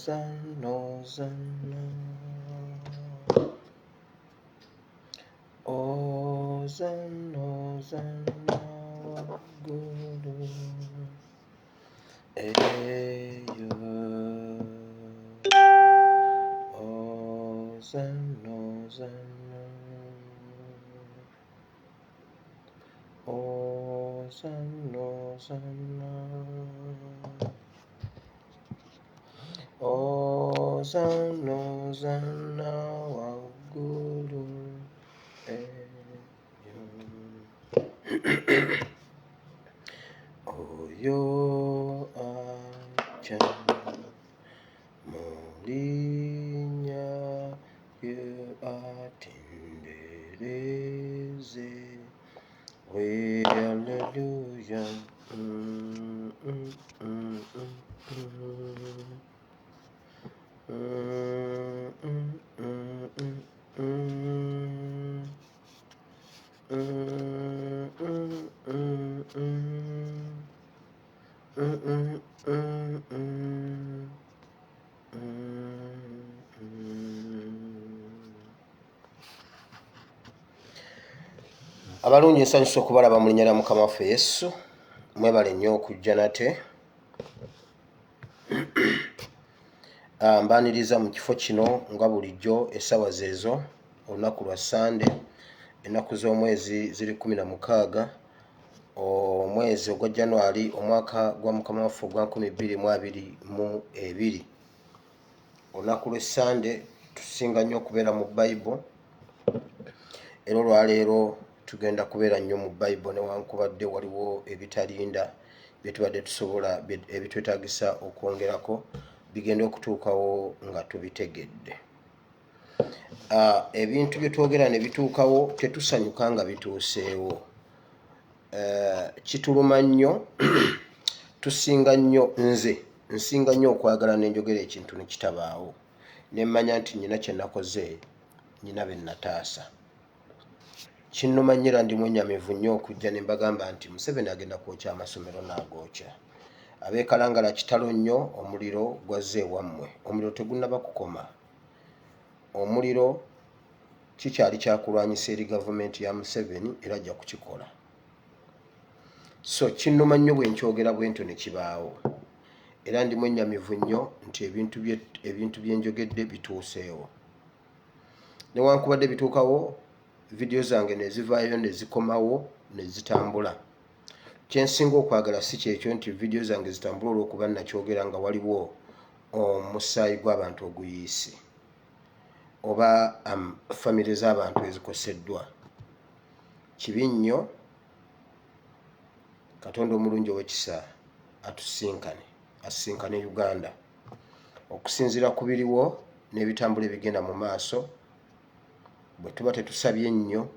Hosanna, Hosanna, Hosanna, waggulu. Eyo, Hosanna, Hosanna, Hosanna, Hosanna, Hosanna, Hosanna, waggulu. Oyo acha mulinya ye atimbereze. We hallelujah. Abalungi nsanyusa okubalaba mu linnya lya Mukama waffe Yesu. Mwebale nnyo okujja nate. Mbaaniriza mu kifo kino nga bulijjo essaawa zeezo olunaku lwa Sande. Ennaku z'omwezi ziri 16 omwezi ogwa January omwaka gwa Mukama waffe ogwa 2022. Olunaku lw'Essande tusinga nnyo okubeera mu Bible. Era olwaleero tugenda kubeera nnyo mu Bible newankubadde waliwo ebitalinda byetubadde tusobola ebitwetaagisa okwongerako bigenda okutuukawo nga tubitegedde. Ebintu bye twogera ne bituukawo tetusanyuka nga bituuseewo. Kituluma nnyo nsinga nnyo okwagala n'enjogera ekintu ne kitabaawo ne mmanya nti nnyina kye nakoze, nnyina be nataasa. Kinnuma nnyo era ndi mwennyamivu nnyo okujja ne mbagamba nti Museveni agenda kwokya amasomero n'agookya. Abeekalangala kitalo nnyo, omuliro gwazze ewammwe. Omuliro tegunnaba kukoma. Omuliro kikyali kyakulwanyisa eri gavumenti ya Museveni era ajja kukikola. So kinnuma nnyo bwe nkyogera bwe ntyo ne kibaawo. Era ndi mwennyamivu nnyo nti ebintu bye njogedde bituuseewo. Newankubadde bituukawo, vidiyo zange ne zivaayo ne zikomawo ne zitambula. Kyensinga okwagala si kyekyo nti vidiyo zange zitambula olw'okuba nakyogera nga waliwo omusaayi gw'abantu oguyiise oba famire z'abantu ezikoseddwa. Kibi nnyo. Katonda omulungi ow'ekisa asisinkane Uganda. Okusinziira ku biriwo n'ebitambula ebigenda mu maaso, bwe tuba tetusabye nnyo,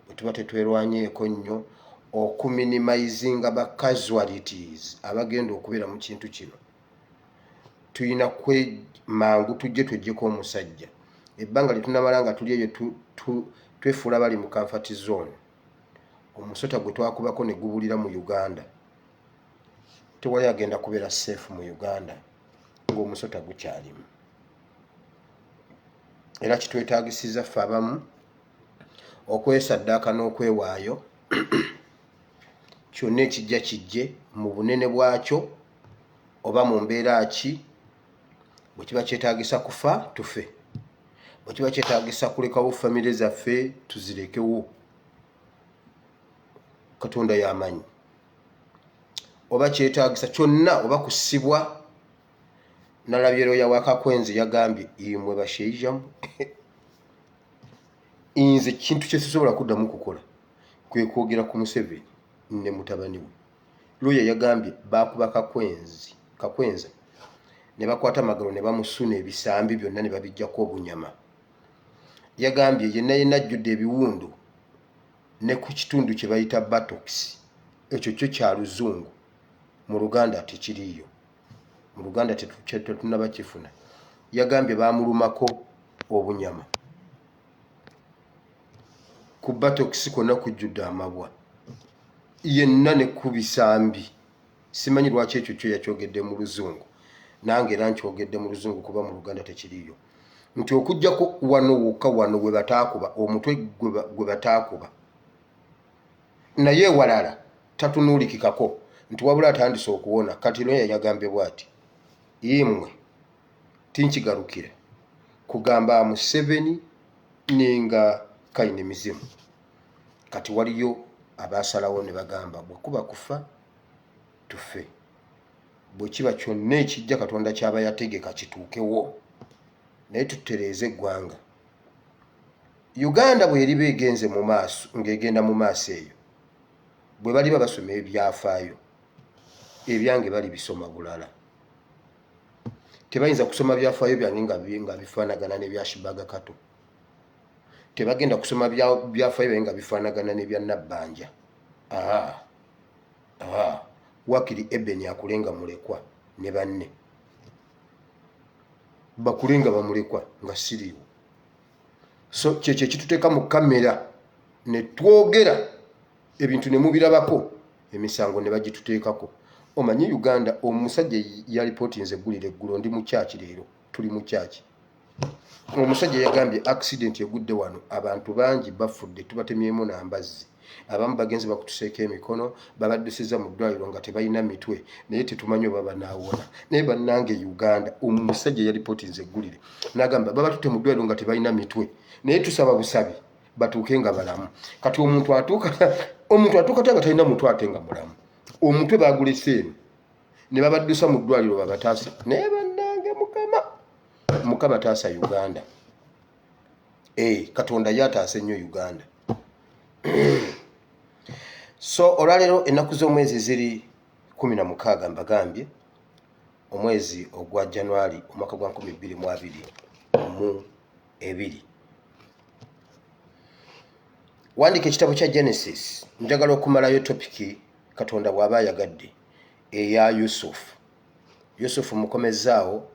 bwe tuba tetwerwanyeeko nnyo okuminimizinga ba casualties abagenda okubeera mu kintu kino, tulina mangu tujje tweggyeko omusajja. Ebbanga lye tunamala nga tuli eyo twefuula bali mu comfort zone. Omusota gwe twakubako ne gubulira mu Uganda, tewali agenda kubeera safe mu Uganda ng'omusota gukyalimu. Era kitwetaagisiza ffe abamu okwesaddaaka n'okwewaayo kyonna ekijja kijje mu bunene bwakyo oba mu mbeera ki. Bwe kiba kyetaagisa kufa tufe, bwe kiba kyetaagisa kulekawo famire zaffe tuzirekewo. Katonda y'amanyi. Oba kyetaagisa kyonna oba kusibwa. Nalabye looya wa Kakwenzi yagambye imwe basheija inze kintu kye sisobola kuddamu kukola kwe kwogera ku Museveni ne mutabani we. Looya yagambye baakuba Kakwenzi ne bakwata amagalo ne bamusuna ebisambi byonna ne babijjako obunyama. Yagambye yenna ajjudde ebiwundu ne ku kitundu kye bayita buttocks. Ekyo kyo kya luzungu. Mu Luganda tekiriiyo. Mu Luganda tetunaba kifuna. Yagambye baamulumako obunyama. Ku buttocks konna kujjudde amabwa. Yenna ne ku bisambi. Simanyi lwaki ekyo kyo yakyogedde mu luzungu. nange era nkyogedde mu luzungu kuba mu Luganda tekiriyo nti okujjako wano wokka wano we bataakuba omutwe gwe bataakuba naye walala tatunuulikikako nti wabula atandise okuwona kati naye yagambye bw'ati imwe tinkigalukira kugamba Museveni ninga Kayini mizimu kati waliyo abasalawo ne bagamba bwekuba kufa tufe bwe kiba kyonna ekijja Katonda kyaba yategeka kituukewo naye tutereeze eggwanga Uganda bw'eriba egenze mu maaso ng'egenda mu maaso eyo bwe baliba basoma ebyafaayo ebyange bali bisoma bulala tebayinza kusoma byafaayo byange nga bifaanagana n'ebya Shibaga Kato tebagenda kusoma byafaayo byange nga bifaanagana n'ebya Nabbanja wakiri Ebeni akulenga mulekwa ne banne bakulenga bamulekwa nga siriiwo so kyekyo ekituteeka mu kamera ne twogera ebintu ne mubirabako emisango ne bagituteekako omanyi Uganda omusajja yalipootinze eggulire eggulo ndi mu kyaki leero tuli mu kyaki omusajja yagambye accident egudde wano abantu bangi bafudde tubatemyemu n'ambazzi abamu bagenzi bakutuseeko emikono babaddusizza mu ddwaliro nga tebalina mitwe naye tetumanyi oba banaawona naye bannange Uganda omusajja yalipootinze eggulire n'agamba babatutte mu ddwaliro nga tebalina mitwe naye tusaba busabi batuuke nga balamu kati omuntu atuuka nga talina mutwe ate nga mulamu omutwe bagulese eno ne babaddusa mu ddwaliro babataasa naye bannange mukama taasa Uganda Katonda yataasa nnyo Uganda so olwaleero ennaku z'omwezi ziri 16 mbagambye omwezi ogwa January omwaka gwa 2022 wandika ekitabo kya Genesis njagala okumalayo topiki Katonda bw'aba ayagadde eya Yusufu mukomezaawo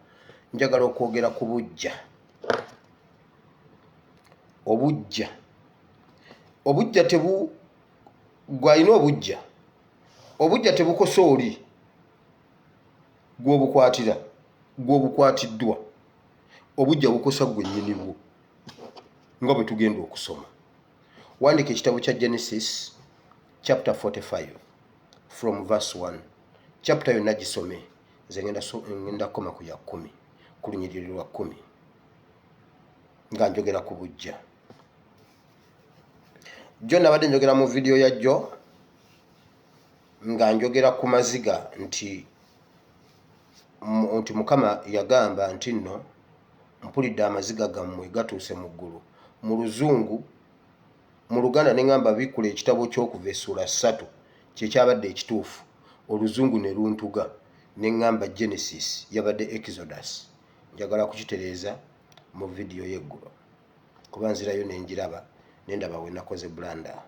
njagala okwogera ku bujja obujja gwalina obujja tebukosa oli gw'obukwatiddwa obujja bukosa gwe nnyini bwo nga bwe tugenda okusoma wandika ekitabo kya Genesis chapter 45 from verse 1 chapter yonna gisome nze ngenda koma ku ya 10 ku lunyiriri lwa 10 nga njogera ku bujja jo nabadde njogera mu video ya jo nga njogera ku maziga nti Mukama yagamba nti nno mpulidde amaziga gammwe gatuuse mu ggulu mu luzungu mu Luganda ne ngamba bikula ekitabo ky'okuva essula 3 kyekyabadde ekituufu oluzungu ne luntuga ne ngamba Genesis yabadde Exodus njagala kukitereeza mu video y'eggulo kuba nzirayo ne njiraba nendaba we nakoze blanda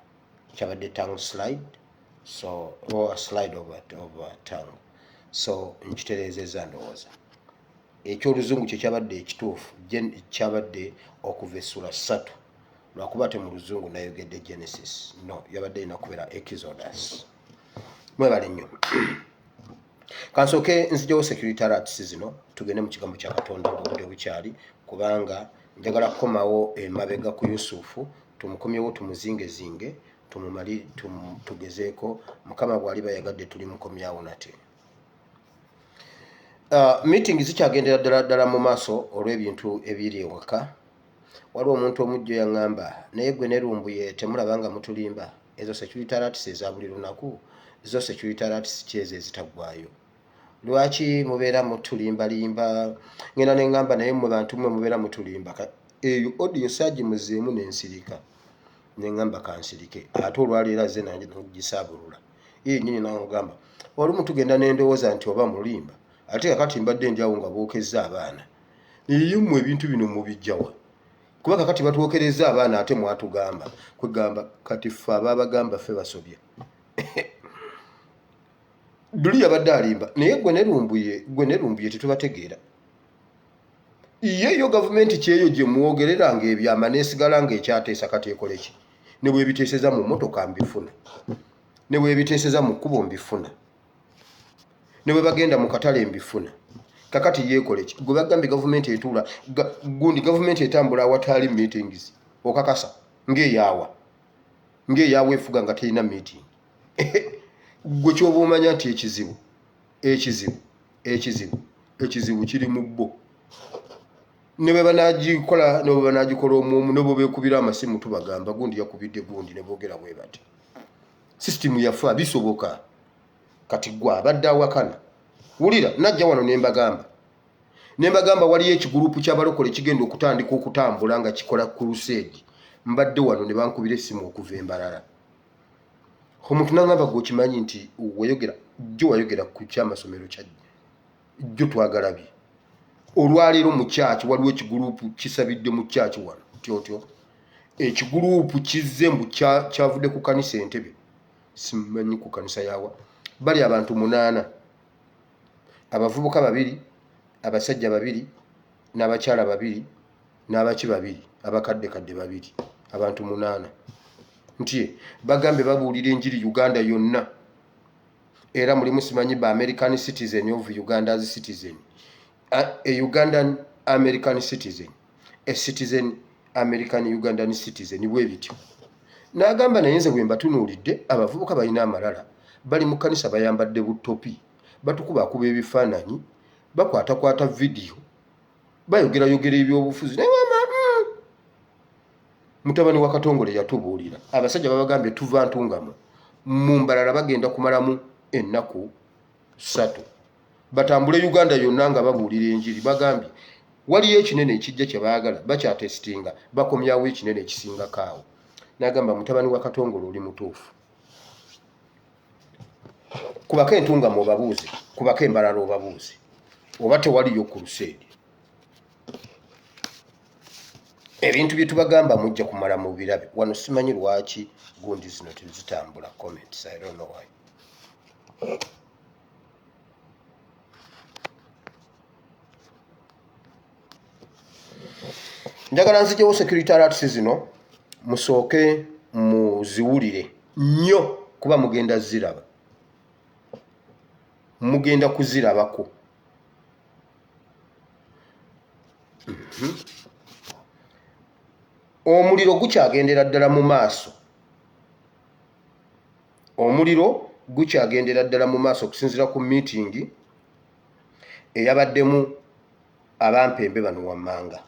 kyabadde tongue slide or a slide of tongue so nkitereezezza ndowooza ekyoluzungu kyekyabadde ekituufu kyabadde okuva essula 3 lwakuba te mu luzungu nayogedde Genesis no yabadde ina kubeera Exodus mwebale nnyo kansooke nzijawo security alerts zino tugende mu kigambo kya Katonda obudde bukyali kubanga njagala kukomawo emabega ku Yusufu tumukomyewo tumuzingezinge tumumali tugezeeko Mukama bw'aliba yagadde tuli mukomyawo nate meeting zikyagendera ddala mu maaso olw'ebintu ebiri ewaka waliwo omuntu omujjo yaŋŋamba naye gwe nerumbuye temulabanga mutulimba ezo security alerts eza buli lunaku zo security alerts kyezo ezitaggwayo lwaki mubeera mutulimbalimba ngenda neŋŋamba naye mu bantu mwe mubeera mutulimba eyo audio saagimuzeemu nensirika neŋŋamba kansirike ate olwaleero azze nange nogisaabulula yennyini nangamba olumu tugenda nendowooza nti oba mulimba ate kakati mbadde ndyawo nga bookezza abaana naye mmwe ebintu bino mubijjawa kuba kakati batwokereza abaana ate mwatugamba kwegamba kati ffe ababagamba ffe basobye Duli yabadde alimba naye gwe nerumbuye tetubategeera yeyo gavumenti kyeyo gye mwogerera ng'ebyama neesigala ng'ekyateesa kati ekole ki ne bwebiteeseza mu mmotoka mbifuna ne bwebiteeseza mu kkubo mbifuna ne bwe bagenda mu katale mbifuna kakati yekole ki gwe bagambye government etula gundi government etambula awatali meetings okakasa ngeeyawa efuga nga terina meeting gwe kyoba omanya nti ekizibu kiri mu bbo ne bwe banagikola omwomu ne bwe beekubira amasimu tubagamba gundi yakubidde gundi ne boogera bwe bati system yafa bisoboka kati gwe abadde awakana wulira najja wano ne mbagamba waliyo ekigurupu ky'abalokole kigenda okutandika okutambula nga kikola crusade mbadde wano ne bankubira essimu okuva Embalala omuntu n'angamba gwe okimanyi nti wayogera ku kyamasomero kya jjo twagalabye olwaleero mu kyaki waliwo ekigurupu kisabidde mu kyaki wano tyotyo ekigurupu kizze mbu kyavudde ku kanisa Entebbe simanyi ku kanisa yawa bali abantu 8 abavubuka 2 abasajja 2 n'abakyala 2 n'abaki 2 abakadde 2 abantu 8 nti bagambe babuulira enjiri Uganda yonna era mulimu simanyi ba American citizen of Uganda's citizen a Ugandan American citizen a citizen American Ugandan citizen bwe bityo n'agamba nayenze bwe mbatunuulidde abavubuka balina amalala bali mu kanisa bayambadde butopi batukuba ebifaananyi bakwata video bayogera ebyobufuzi mutabani wa Katongole yatubuulira abasajja babagambye tuva ntungamo mu Mbalala bagenda kumalamu ennaku 3 batambule Uganda yonna nga babuulira enjiri bagambye waliyo ekinene ekijja kye baagala bakyatestinga bakomyawo ekinene ekisinga kaawo n'agamba mutabani wa Katongole oli mutuufu kubako entungamo obabuuze kubako Embalala obabuuze oba tewaliyo crusade ebintu bye tubagamba mujja kumala mu birabe wano simanyi lwaki gundi zino tezitambula comments I don't know why njagala nzijewo security alerts zino musooke muziwulire nnyo kuba mugenda kuzirabako omuliro gukyagendera ddala mu maaso okusinziira ku meeting eyabaddemu abampembe bano wammanga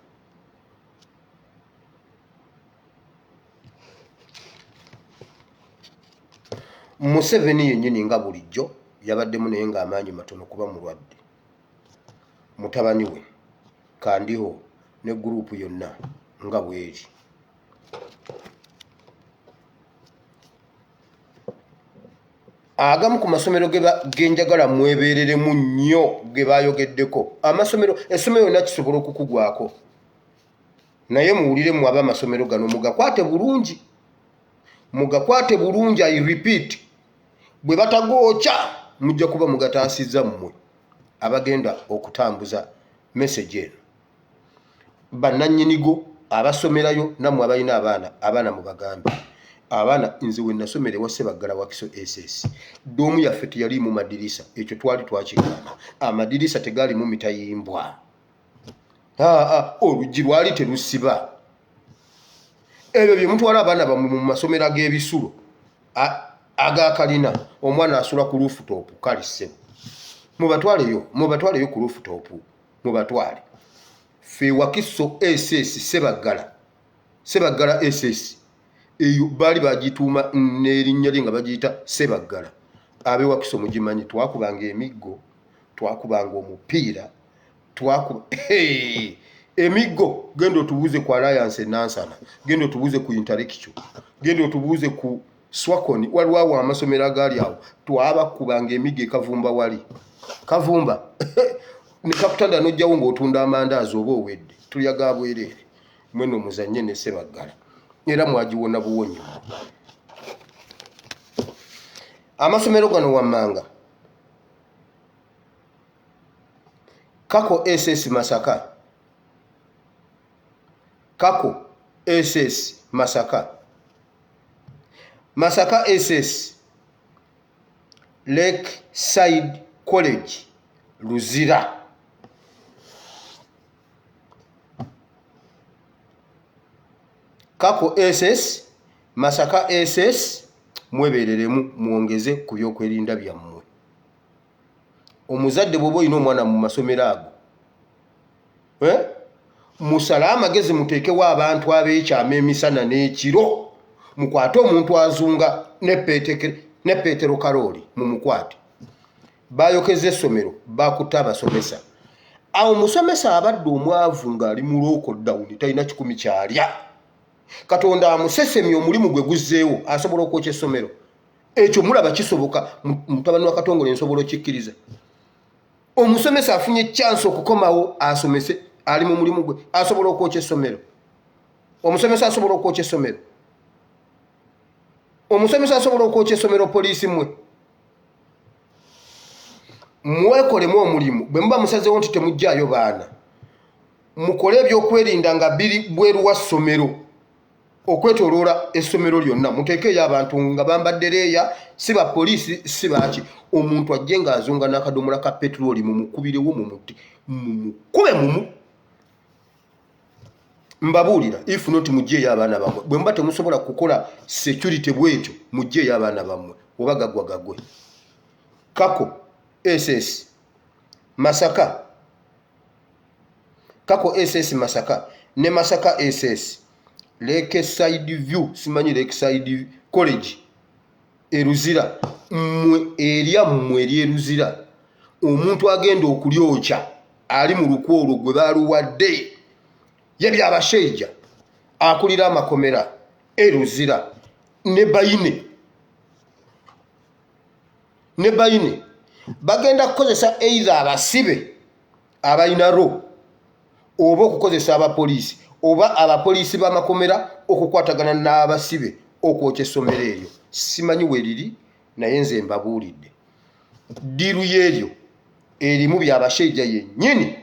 Museveni yennyini nga bulijjo yabaddemu naye ng'amaanyi matono kuba mulwadde mutabani we Kandiho ne gurupu yonna nga bweri agamu ku masomero genjagala mwebereremu nnyo ge bayogeddeko essomero yonna kisobola okukugwako naye muwuliremu abamasomero gano mugakwate bulungi I repeat bwe batagooca mujja kuba mugataasizza mmwe abagenda okutambuza message eno bannannyinigo abasomerayo nammwe abalina abaana mu bagambe abaana nze we nasomera ewa Ssebaggala Wakiso SS doomu yaffe teyali mu madirisa ekyo twali twakigaana amadirisa tegaali mu mitayimbwa oluggi lwali terusiba ebyo bye mutwala abaana bammwe mu masomero ag'ebisulo agakalina omwana asula ku rooftop kali ssebo mubatwaleyo ku rooftop mubatwale ffe Wakiso SS Ssebaggala SS eyo baali bagituuma n'erinnya lye nga bagiyita Ssebaggala abe Wakiso mugimanyi twakubanga emiggo twakubanga omupiira emiggo genda otubuuze ku Alliance Nansana genda otubuuze ku Intellectual genda otubuuze ku Swakoni waliwo awo amasomero agaali awo twabakubanga emiggo ekavumba wali kavumba ne kaputanda n'ojjawo ng'otunda amandaazi oba owedde tulyaga bwereere mweno muzannye ne Ssebaggala era mwagiwona buwonyi amasomero gano wammanga Kako SS Masaka Kako SS Masaka SS Lakeside College Luzira Kako SS Masaka SS mwebereremu muongeze ku byokwerinda byammwe. Omuzadde bwoba olina omwana mu masomero ago musala amagezi muteekewo abantu ab'ekyama emisana n'ekiro mukwate omuntu azunga ne Petero Karoli mumukwate bayokeze essomero bakutte abasomesa. Awo musomesa abadde omwavu ng'ali mu lockdown talina kikumi kyalya. Katonda amusesemye omulimu gwe guzzeewo asobola okwokya essomero. Ekyo mulaba kisoboka mutabani wa Katongole nsobola okikkiriza. Omusomesa afunye chance okukomawo asomese ali mu mulimu gwe asobola okwokya essomero. Omusomesa asobola okwokya essomero. Omusomesa asobola okwokya essomero poliisi mwe. Mwekolemu omulimu bwe muba musazeewo nti temujjaayo baana. Mukole ebyokwerinda nga biri bweru wa ssomero. Okwetoloola essomero lyonna muteekeyo abantu nga bambadde leeya si ba poliisi si baki. Omuntu ajje ng'azunga n'akadomola ka petroli mumukubirewo mumuti mumukube mumu. Mbabuulira if not mujjeeyo abaana bammwe. Bwe muba temusobola kukola security bwetyo mujjeeyo abaana bammwe oba gaggwa gaggwe. Kako SS Masaka Kako SS Masaka ne Masaka SS Lakeside View simanyi Lakeside College eruzira mmwe erya mmwe eruzira omuntu agenda okulyokya ali mu lukwolo gwe baluwadde yebya abashaija akulira amakomera eruzira ne bayine bagenda kukozesa either abasibe abayina ro oba okukozesa abapoliisi oba abapoliisi b'amakomera okukwatagana n'abasibe okwokya essomero eryo. Simanyi weriri naye nze mbabuulidde diru y'eryo erimu byabashaija yennyini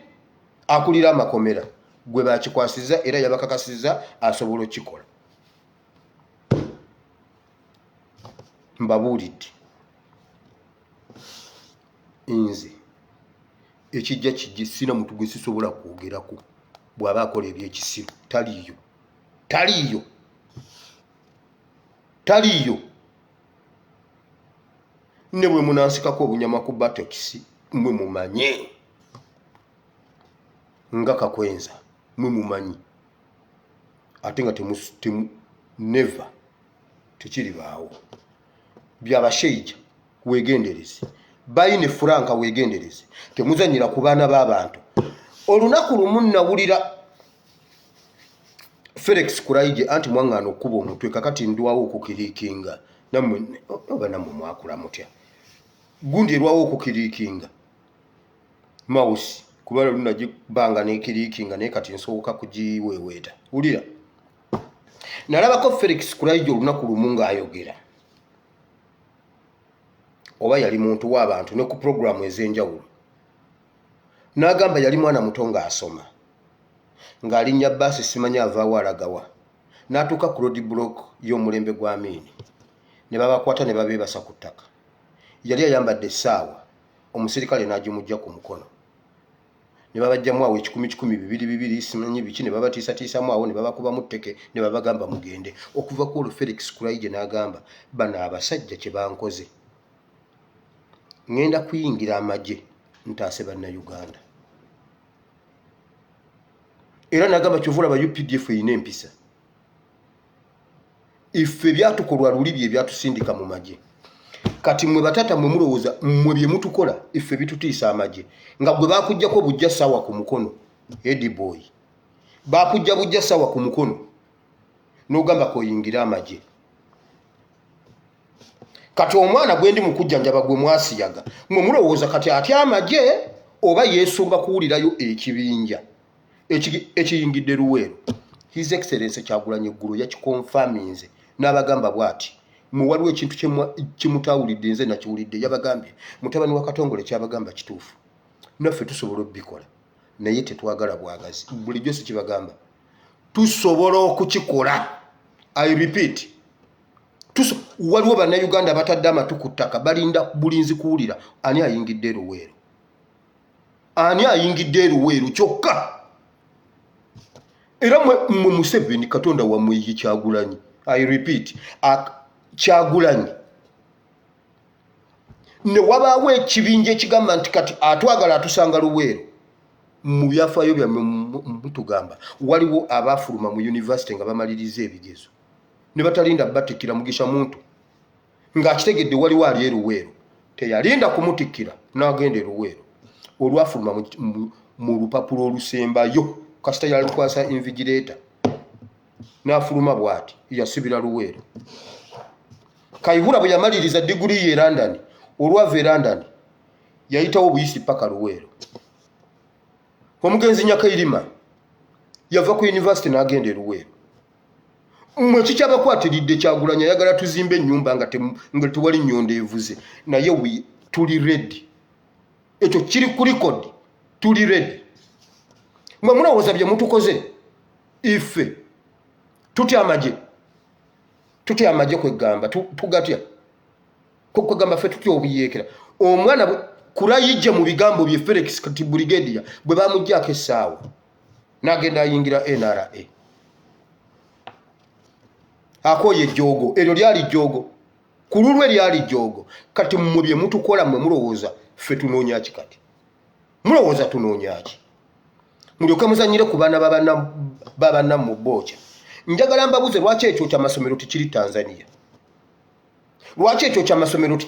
akulira amakomera gwe bakikwasiza era yabakakasiza asobola okikola. Mbabuulidde nze ekijja kijisina muntu gwe sisobola kwogerako bw'aba akola ebyekisiru taliyo ne bwe munansikako obunyama ku batokisi mwe mumanye nga kakwenza mwe mumanyi ate nga never tekiri baawo byabashaija wegendereze bayine Franka wegendereze temuzanyira ku baana b'abantu. Olunaku lumu nawulira Felix Kuraije anti mwangano okuba omutwe kakati ndwawo okukirikinga namwe oba namwe mwakula mutya gundi erwawo okukirikinga mouse kubala lunagibanga n'ekirikinga naye kati nsoboka kugiweweeta. Ulira nalabako Felix Kuraije olunaku lumu ng'ayogera oba yali muntu w'abantu ne ku programu ez'enjawulo n'agamba yali mwana muto ng'asoma ng'alinnya bbaasi simanyi avaawo alagawa n'atuuka ku road block y'omulembe gwa Amini ne babakwata ne babeebasa ku ttaka. Yali ayambadde essaawa omusirikale n'agimujja ku mukono ne babajjamu awo 10,000 simanyi biki ne babatiisatiisamu awo ne babakubamu tteke ne babagamba mugende. Okuva ku olwo Felix Kuraije n'agamba bano abasajja kye bankoze ngenda kuyingira amagye ntaase bannayuganda. Era n'agamba kyovula ba UPDF eyina empisa ife byatukolwa luli bye byatusindika mu magye kati mwe batata mwe mulowooza mwe bye mutukola ife bitutiisa amagye nga gwe bakujjako bujja sawa ku mukono Eddie Boy bakujja bujja sawa ku mukono n'ogamba koyingira amagye. Kati omwana gwendi mukujjanjaba gwe mwasiyaga mwe mulowooza kati atya amagye oba yeesumba kuwulirayo ekibinja ekiyingidde Luweero. His Excellency Kyagulanyi Ggulu yakikonfaminze n'abagamba bw'ati mwe waliwo ekintu kimutawulidde nze nakiwulidde yabagambye mutabani wa Katongole kyabagamba kituufu naffe tusobola obbikola naye tetwagala bwagazi. Bulijjo si kibagamba tusobola okukikola. I repeat waliwo bannayuganda batadde amatu ku ttaka balinda bulinzi kuwulira ani ayingidde Luweero kyokka. era mwe Museveni Katonda wammwe ye Kyagulanyi. I repeat, Kyagulanyi. Ne wabaawo ekibinja ekigamba nti kati atwagala atusanga Luweero. Mu byafaayo byammwe mutugamba waliwo abaafuluma mu university nga bamaliriza ebigezo ne batalinda batikira Mugisha Muntu ng'akitegedde waliwo ali Luweero teyalinda kumutikkira n'agenda Luweero olwafuluma mu lupapulo olusembayo kasita yalukwasa invigilator n'afuluma bw'ati yasibira Luweero. Kayihura bwe yamaliriza diguli ye London olwava e London yayitawo buyisi paka Luweero. Omugenzi Nyakairima yava ku university n'agenda e Luweero. Mwe kikyabakwatiridde Kyagulanyi ayagala tuzimbe ennyumba nga tewali nnyondo evuze naye tuli ready. Ekyo kiri ku record, tuli ready. Mwe mulowooza bye mutukoze ife tutya amagye kwegamba tugatya kwegamba ffe tutya obuyeekera omwana kurayijje mu bigambo bye Felix kati brigadier bwe bamuggyako essaawa n'agenda ayingira NRA akoye ejjoogo eryo lyali jjoogo ku lulwe lyali jjoogo kati mmwe bye mutukola mmwe mulowooza ffe tunoonya ki kati mulowooza tunoonya ki mulyoke muzanyire ku baana babanna mu Bbookya. Njagala mbabuze lwaki ekyo ky'amasomero tikiri Tanzania, lwaki ekyo ky'amasomero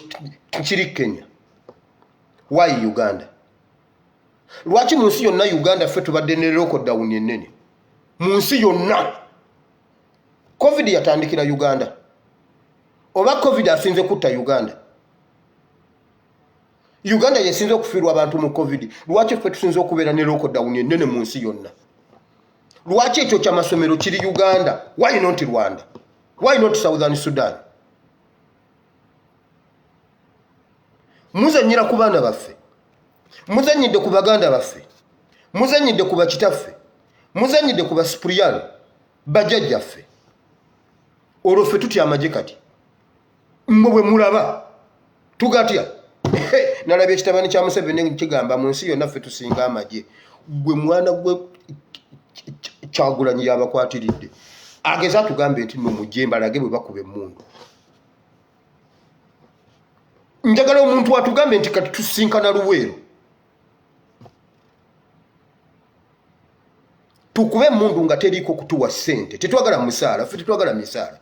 tikiri Kenya, why Uganda? Lwaki mu nsi yonna Uganda ffe tubadde ne lockdown ennene mu nsi yonna? Covid yatandikira Uganda oba Covid asinze kutta Uganda? Uganda yesinze okufiirwa abantu mu Covid. Lwaki ffe tusinze okubeera ne lockdown ennene mu nsi yonna? Lwaki ekyo ky'amasomero kiri Uganda? Why not Rwanda? Why not Southern Sudan? Muzanyira ku baana baffe, muzanyidde ku baganda baffe, muzanyidde ku bakitaffe, muzanyidde ku basipuliyano bajjajjaffe. Olwo ffe tutya amagye kati mmwe bwe mulaba tugatya. Nalabye ekitabani kya Museveni kigamba mu nsi yonna ffe tusinga amagye. Gwe mwana gwe Kyagulanyi yabakwatiridde ageza tugambe nti no mujemba lage bwe bakube emmundu. Njagala omuntu atugambe nti kati tusinkana Luweero tukube emmundu nga teriiko kutuwa ssente. Tetwagala musaala, ffe tetwagala misaala,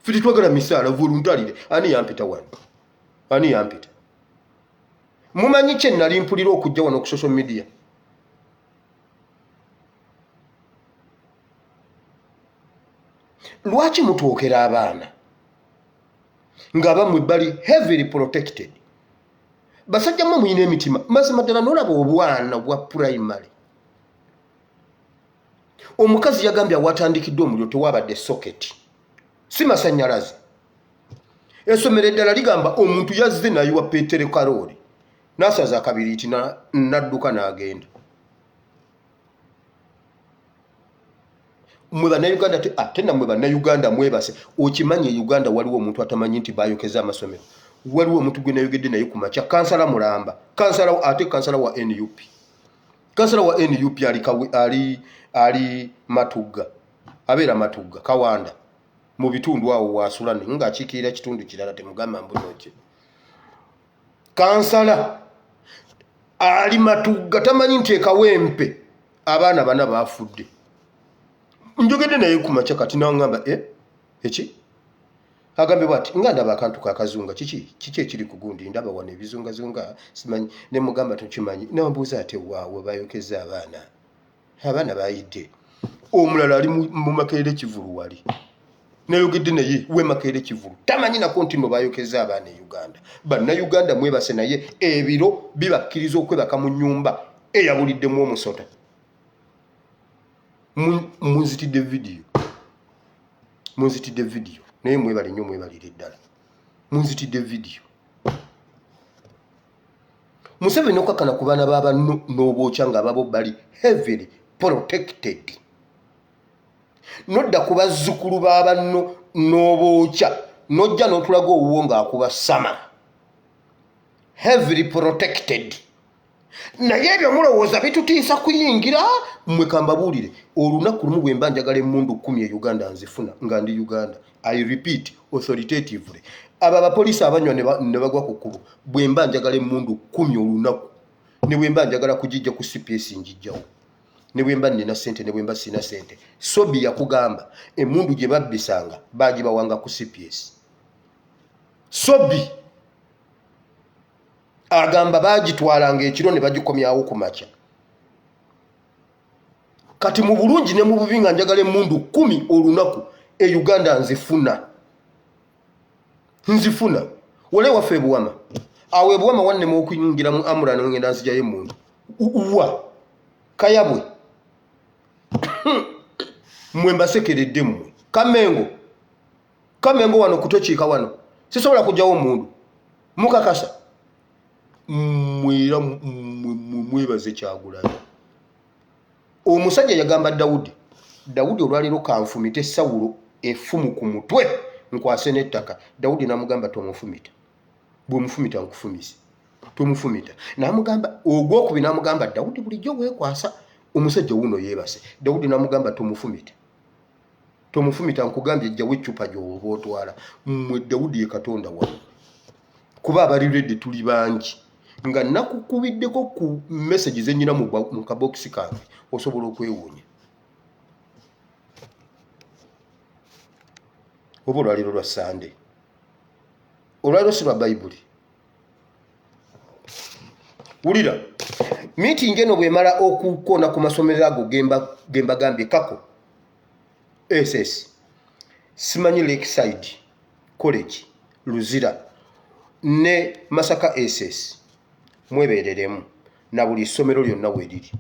ffe tetwagala misaala voluntarire. Ani yampita wano? Ani yampita? Mumanyi kye nali mpulira okujja wano ku social media? Lwaki mutuokera abaana nga bamwe bali heavily protected? Basajja mmwe muyina emitima mazima ddala n'olaba obwana bwa primary. Omukazi yagambye awatandikidde omuliro tewabadde socket, si masannyalaze. Essomero eddala ligamba omuntu yazze nayiwa Petere Karooli n'asaza akabiriiti n'adduka n'agenda. Mwe bannayuganda ate nammwe bannayuganda mwebase. Okimanyi Uganda waliwo omuntu atamanyi nti bayokeza amasomero? Waliwo omuntu gwe nayogedde naye ku makya, kansala Mulamba, kansala wa NUP. Kansala wa NUP ali Matugga, abeera Matugga Kawanda mu bitundu awo wasula ng'akiikirira kitundu kirala temugamba mbunoki. Kansala ali Matugga tamanyi nti ekawempe abaana bana baafudde. Njogedde naye ku makya kati n'angamba eki agambe bwati nga ndaba akantu kakazunga kiki ekiri ku gundi ndaba wano ebizungazunga simanyi ne mugamba tukimanyi n'ambuuza ate waawe bayokeza abaana bayidde. Omulala ali mu Makerere Kivulu wali nayogedde naye we Makerere Kivulu tamanyi nako nti no bayokeza abaana e Uganda. Bannayuganda mwebase naye ebiro bibakkiriza okwebaka mu nnyumba eyabuliddemu omusota. Munzitidde video naye mwebale nnyo mwebalire ddala. Munzitidde video. Museveni okakana ku baana baba n'Obwookya nga babo bali heavily protected. Nodda ku bazzukulu baba n'Obwookya nojja n'otulaga owuwo ng'akuba sama. Heavily protected. naye ebyo mulowooza bitutiisa kuyingira mmwe kambabuulire olunaku lumu bwe mba njagala emmundu 10 e Uganda nzifuna nga ndi Uganda. I repeat authoritatively, abo abapoliisi abanywa ne bagwa ku kkubo bwe mba njagala emmundu 10 olunaku ne bwe mba njagala kugijja ku CPS njijjawo ne bwe mba nina ssente ne bwe mba sina ssente. Sobi yakugamba emmundu gye babbisanga baagibawanga ku CPS. Sobi agamba bagitwalanga ekiro ne bagikomyawo ku makya. Kati mu bulungi ne mu bubi nga njagala emmundu 10 olunaku e Uganda nzifuna wale waffe Buwama awe Buwama wanne mu okuyingira mu amura ngenda nzija y'emmundu uwa Kayabwe mwe mbasekeredde mmwe Kamengo wano kutokiika wano sisobola kujjawo omundu mukakasa mwera mwebaze Kyagulanyi. Omusajja yagamba Dawudi olwaliro kanfumite Sawulo efumu ku mutwe nkwase n'ettaka. Dawudi namugamba tomufumita, bwe mufumita nkufumise, tomufumita. Namugamba ogwokubi namugamba Dawudi bulijjo weekwasa omusajja wuno yeebase. Dawudi namugamba tomufumita nkugambye ejjawo eccupa gy'oba otwala. Mmwe Dawudi ye Katonda wano kuba abali ready tuli bangi nga nakukubiddeko ku message zenyina mu kabokisi kange osobola okwewuunya. Oba olwaliro lwa Sande, olwaliro si lwa Bayibuli. Wulira meeting eno bwemala okukona ku masomero ago gemba gambye kako SS simanyi Lakeside College Luzira ne Masaka SS mwebereremu na buli ssomero lyonna weeriri.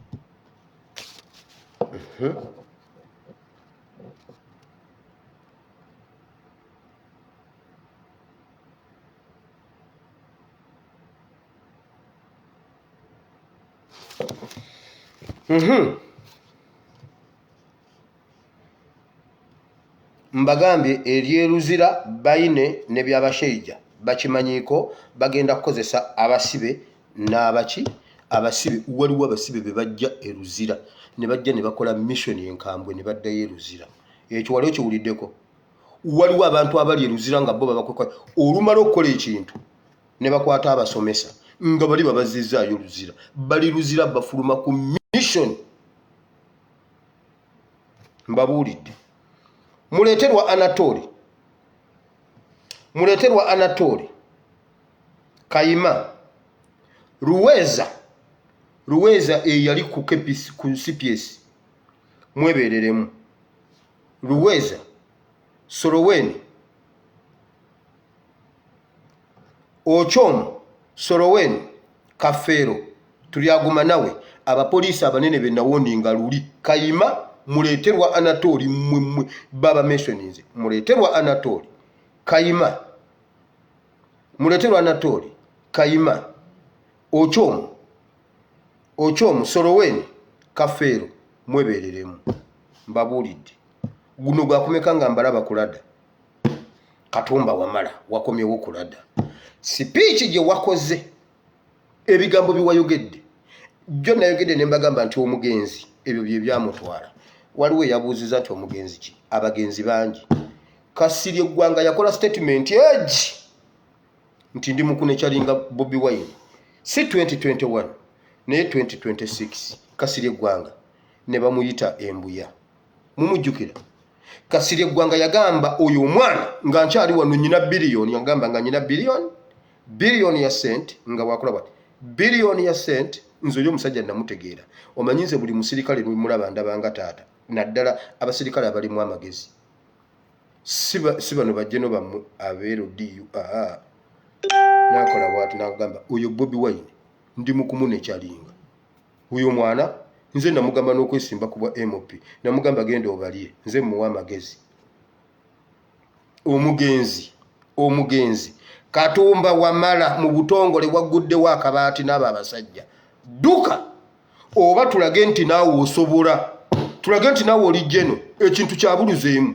Mbagambye eryeruzira bayine ne byabashaija bakimanyiiko bagenda kukozesa abasibe n'abaki abasibe. Waliwo abasibe be bajja eruzira ne bajja ne bakola mission enkambwe ne baddayo eruzira. Ekyo waliwo kiwuliddeko. Waliwo abantu abali eruzira nga bo babakweka olumala okukola ekintu ne bakwata abasomesa nga bali babazizaayo luzira, bali luzira bafuluma ku mission. Mbabuulidde muleeterwa Anatoli Kayima Ruweza eyali ku CPS mwebereremu. Ruweza Soroweni Ochomo Soroweni Kafero tulyaguma nawe abapoliisi abanene bennawoninga luli. Kayima muleeterwa Anatoli mmwe baba missionaries muleeterwa Anatoli Kayima muleeterwa Anatoli Kayima Ochomo Soroweni Kafero mwebereremu. Mbabuulidde guno gwakomeka nga mbalaba kulada Katumba Wamala wakomyewo kulada speech gye wakoze ebigambo biwayogedde jjo nayogedde ne mbagamba nti omugenzi ebyo bye byamutwala. Waliwo yabuuziza nti omugenzi ki? Abagenzi bangi. Kasirye Eggwanga yakola statement egi nti ndi mukune kyalinga Bobi Wine si 2021 naye 2026. Kasirye Eggwanga ne bamuyita embuya. Mumujjukira Kasirye Eggwanga yagamba oyo omwana nga nkyali wano nyina biliyoni, yagamba nga nyina biliyoni ya sente nga wakola bati biliyoni ya sente. Nze oyo omusajja namutegeera. Omanyize buli musirikale mulaba ndabanga taata naddala abasirikale abalimu amagezi si bano bajjeno bammwe abeero diyu nakola bwati nagamba oyo Bobi Wine ndi mukumune kyalinga oyo mwana nze namugamba n'okwesimba kubwa MOP namugamba genda obalye nze muwa amagezi. Omugenzi Katumba Wamala mu butongole wagguddewo akabaati n'abo abasajja duka oba tulage nti naawe osobola, tulage nti naawe oli jeno ekintu kyabuluzeemu.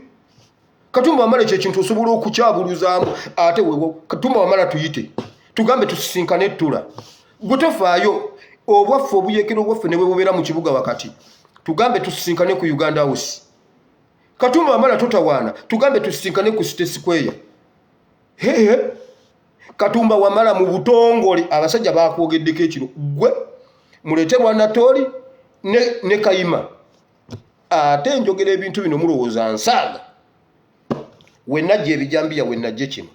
Katumba Wamala ekyo ekintu osobola okukyabuluzaamu ate wewo Katumba Wamala tuyite tugambe tusisinkane ettula gwe tofaayo obwaffe obuyekero obwaffe ne bwe bubeera mu kibuga wakati tugambe tusisinkane ku Uganda House Katumba Wamala totawaana tugambe tusisinkane ku City Square Katumba Wamala mu butongole abasajja bakwogeddeko ekiro gwe mulete Bwanatoli ne Kayima ate njogera ebintu bino mulowooza nsaaga we najja ebijambiya we najje kino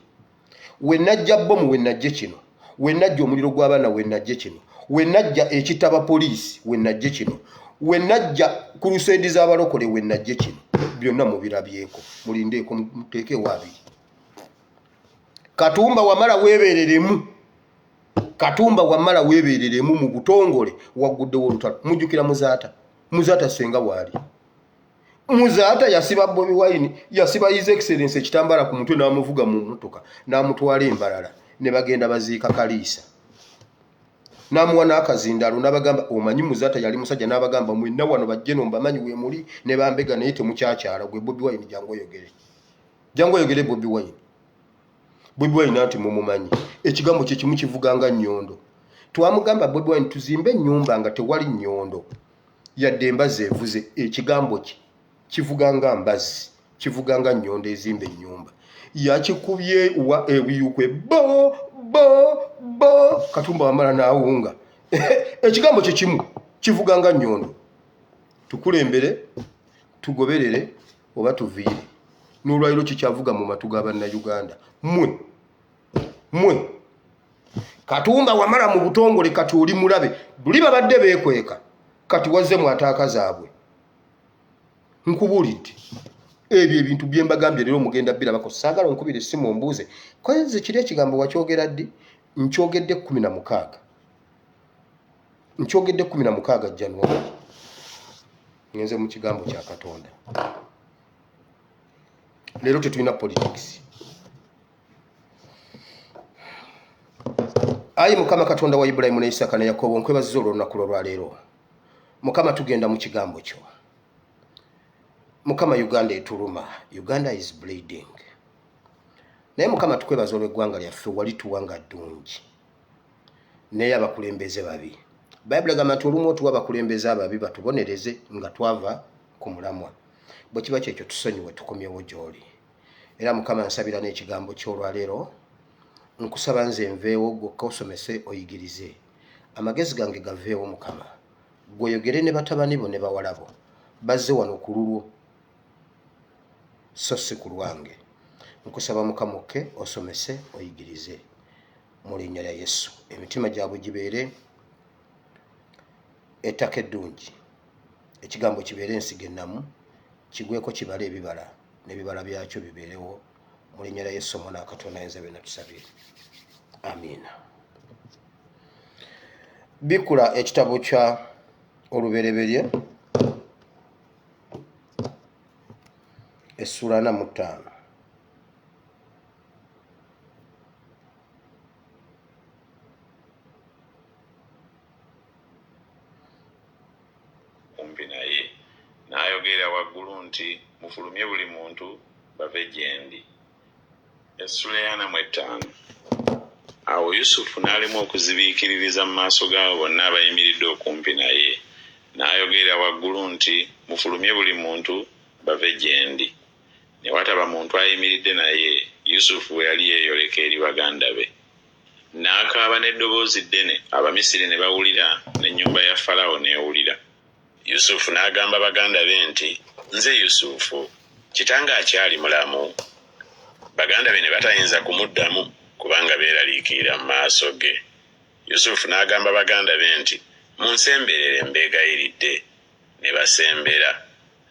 we najja bomu we najje kino we najja omuliro gw'abaana we najje kino we najja ekitaba poliisi we najje kino we najja crusade z'abalokole we najje kino byonna mubirabyeko mulindeeko muteekewo abiri Katumba Wamala weebereremu Katumba Wamala weebereremu mu butongole wagguddewo olutalo mujjukira Muzaata senga bwali Muzaata yasiba Bobi Wine yasiba His Excellency ekitambala ku mutwe n'amuvuga mu mmotoka n'amutwala Embalala ne bagenda baziika Kaliisa n'amuwa n'akazindaalo n'abagamba omanyi Muzaata yali musajja n'abagamba mwenna wano bajje nombamanyi we muli ne bambega naye temukyakyala gwe Bobi Wine jangu oyogere Bobi Wine ati mumumanyi ekigambo kye kimu kivuganga nnyondo twamugamba Bobi Wine tuzimbe ennyumba nga tewali nnyondo yadde embazi evuze ekigambo kye kivuganga mbazi kivuganga nnyondo ezimbe ennyumba yakikubye wa ebiyukwe bo Katumba Wamala n'awunga ekigambo kye kimu kivuganga nnyondo tukulembere tugoberere oba tuviire n'olwaliro kikyavuga mu matu g'Abannayuganda mwe Katumba Wamala mu butongole kati oli mulabe buli babadde beekweka kati wazze mu ataaka zaabwe nkubuulidde ebyo ebintu bye mbagambye leero mugenda birabako saagala nkubire essimu ombuuze koze kiri ekigambo wakyogera ddi nkyogedde 16 January ngenze mu kigambo kya Katonda leero tetulina politics ayi Mukama Katonda wa Ibrahimu ne Isaka ne Yakobo nkwebaziza olunaku lwa leero Mukama tugenda mu kigambo kyo Mukama Uganda etuluma Uganda is bleeding naye Mukama tukwebaza olw'eggwanga lyaffe wali tuwanga ddungi naye abakulembeze babi Bayibuli egamba nti olumu otuwa abakulembeze ababi batubonereze nga twava ku mulamwa bwe kiba kyekyo tusonyiwe tukomyewo gy'oli era Mukama nsabira n'ekigambo ky'olwaleero nkusaba nze nveewo gwokka osomese oyigirize amagezi gange gaveewo Mukama gwoyogere ne batabani bo ne bawala bo bazze wano ku lulwo so si ku lwange nkusaba Mukama okke osomese oyigirize mu linnya lya Yesu emitima gyabwe gibeere ettaka eddungi ekigambo kibeere ensigo ennamu kigweko kibala ebibala n'ebibala byakyo bibeerewo mu linnya lya Yesu Omwana wa Katonda ayinza byonna tusabire amiina bikula ekitabo kya olubereberye essula 45 kumpi naye n'ayogera waggulu nti mufulumye buli muntu bave gye ndi essula 45 awo Yusufu n'alema okuzibiikiririza mu maaso gaabo bonna abayimiridde okumpi naye n'ayogera waggulu nti mufulumye buli muntu bave gye ndi ne wataba muntu ayimiridde naye Yusufu bwe yali yeeyoleka eri baganda be n'akaaba n'eddoboozi ddene Abamisiri ne bawulira n'ennyumba ya Falawo n'ewulira Yusufu n'agamba baganda be nti nze Yusufu kitange akyali mulamu baganda be ne batayinza kumuddamu kubanga beeraliikirira mu maaso ge Yusufu n'agamba baganda be nti munsemberere mbeegayiridde ne basembera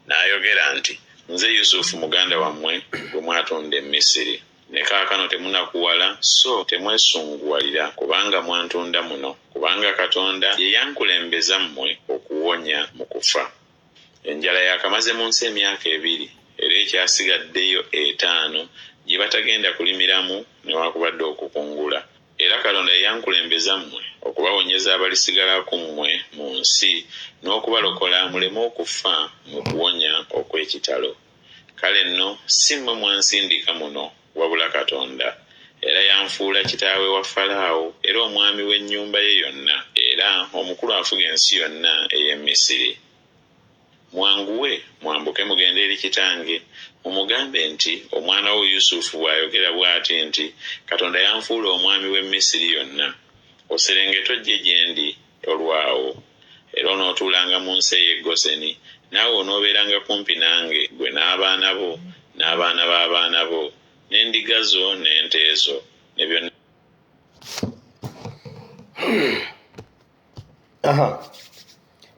n'ayogera nti nze Yusufu muganda wammwe gwe mwatunda e Misiri ne kaakano temunakuwala so temwesunguwalira kubanga mwantunda muno kubanga Katonda ye yankulembeza mmwe okuwonya mu kufa enjala yakamaze mu nsi emyaka 2 era ekyasigaddeyo 5 gye batagenda kulimiramu newakubadde okukungula era Katonda ye yankulembeza mmwe okubawonyeza abalisigala ku mmwe mu nsi n'okubalokola muleme okufa mu kuwonya okw'ekitalo kale nno si mmwe mwansindika muno wabula Katonda era yanfuula kitaawe wa Falaawo era omwami w'ennyumba ye yonna era omukulu afuga ensi yonna ey'e Misiri. Mwanguwe mwambuke mugende eri kitange mumugambe nti omwana wo Yusufu bw'ayogera bw'ati nti Katonda yanfuula omwami w'e Misiri yonna. Oserengeta ojje gye ndi tolwawo era onootuulanga mu nsi ey'e Goseni naawe onoobeeranga kumpi nange gwe n'abaana bo n'abaana b'abaana bo n'endiga zo n'ente zo ne byonna.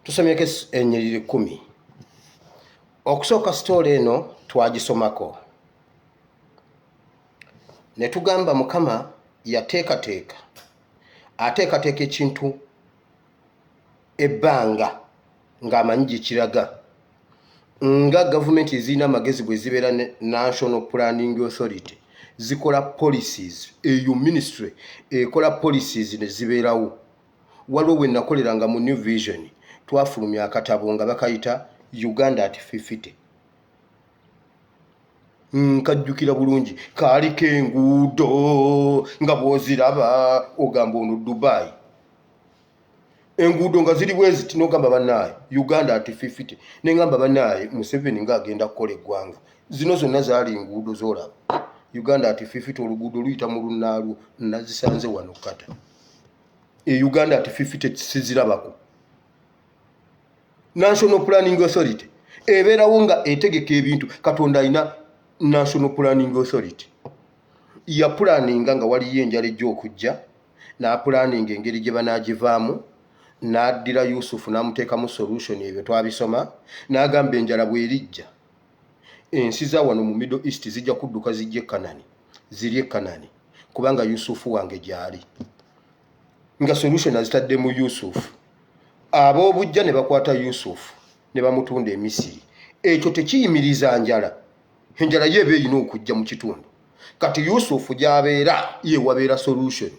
Tusomyeko ennyiriri 10. Okusooka sitooli eno twagisomako ne tugamba Mukama yateekateeka ateekateeka ekintu ebbanga ng'amanyi gye kiraga nga gavumenti ezirina amagezi bwe zibeera ne National Planning Authority zikola policies, eyo ministry ekola policies ne zibeerawo. Waliwo we nakoleranga mu New Vision twafulumya akatabo nga bakayita Uganda at 50. Nkajjukira bulungi kaaliko enguudo nga bw'oziraba ogamba ono Dubai. Enguudo nga ziri bweziti n'ogamba bannaaye Uganda at 50 ne ngamba bannaaye Museveni ng'agenda kukola eggwanga. Zino zonna zaali enguudo z'olaba. Uganda at 50 oluguudo luyita mu lunnaalwo nazisanze wano kata. Uganda at 50 sizirabako. National Planning Authority ebeerawo nga etegeka ebintu. Katonda alina National Planning Authority ya planninga nga waliyo enjala ejja okujja n'apulaninga engeri gye banaagivaamu n'addira Yusufu n'amuteekamu solution ebyo twabisoma n'agamba enjala bw'erijja ensi za wano mu Middle East zijja kudduka zijje Kanani zirye Kanani kubanga Yusufu wange gyali nga solution azitadde mu Yusufu. Ab'obujja ne bakwata Yusufu ne bamutunda e Misiri. Ekyo tekiyimiriza njala. Enjala yebe erina okujja mu kitundu. Kati Yusufu gy'abeera ye wabeera solution.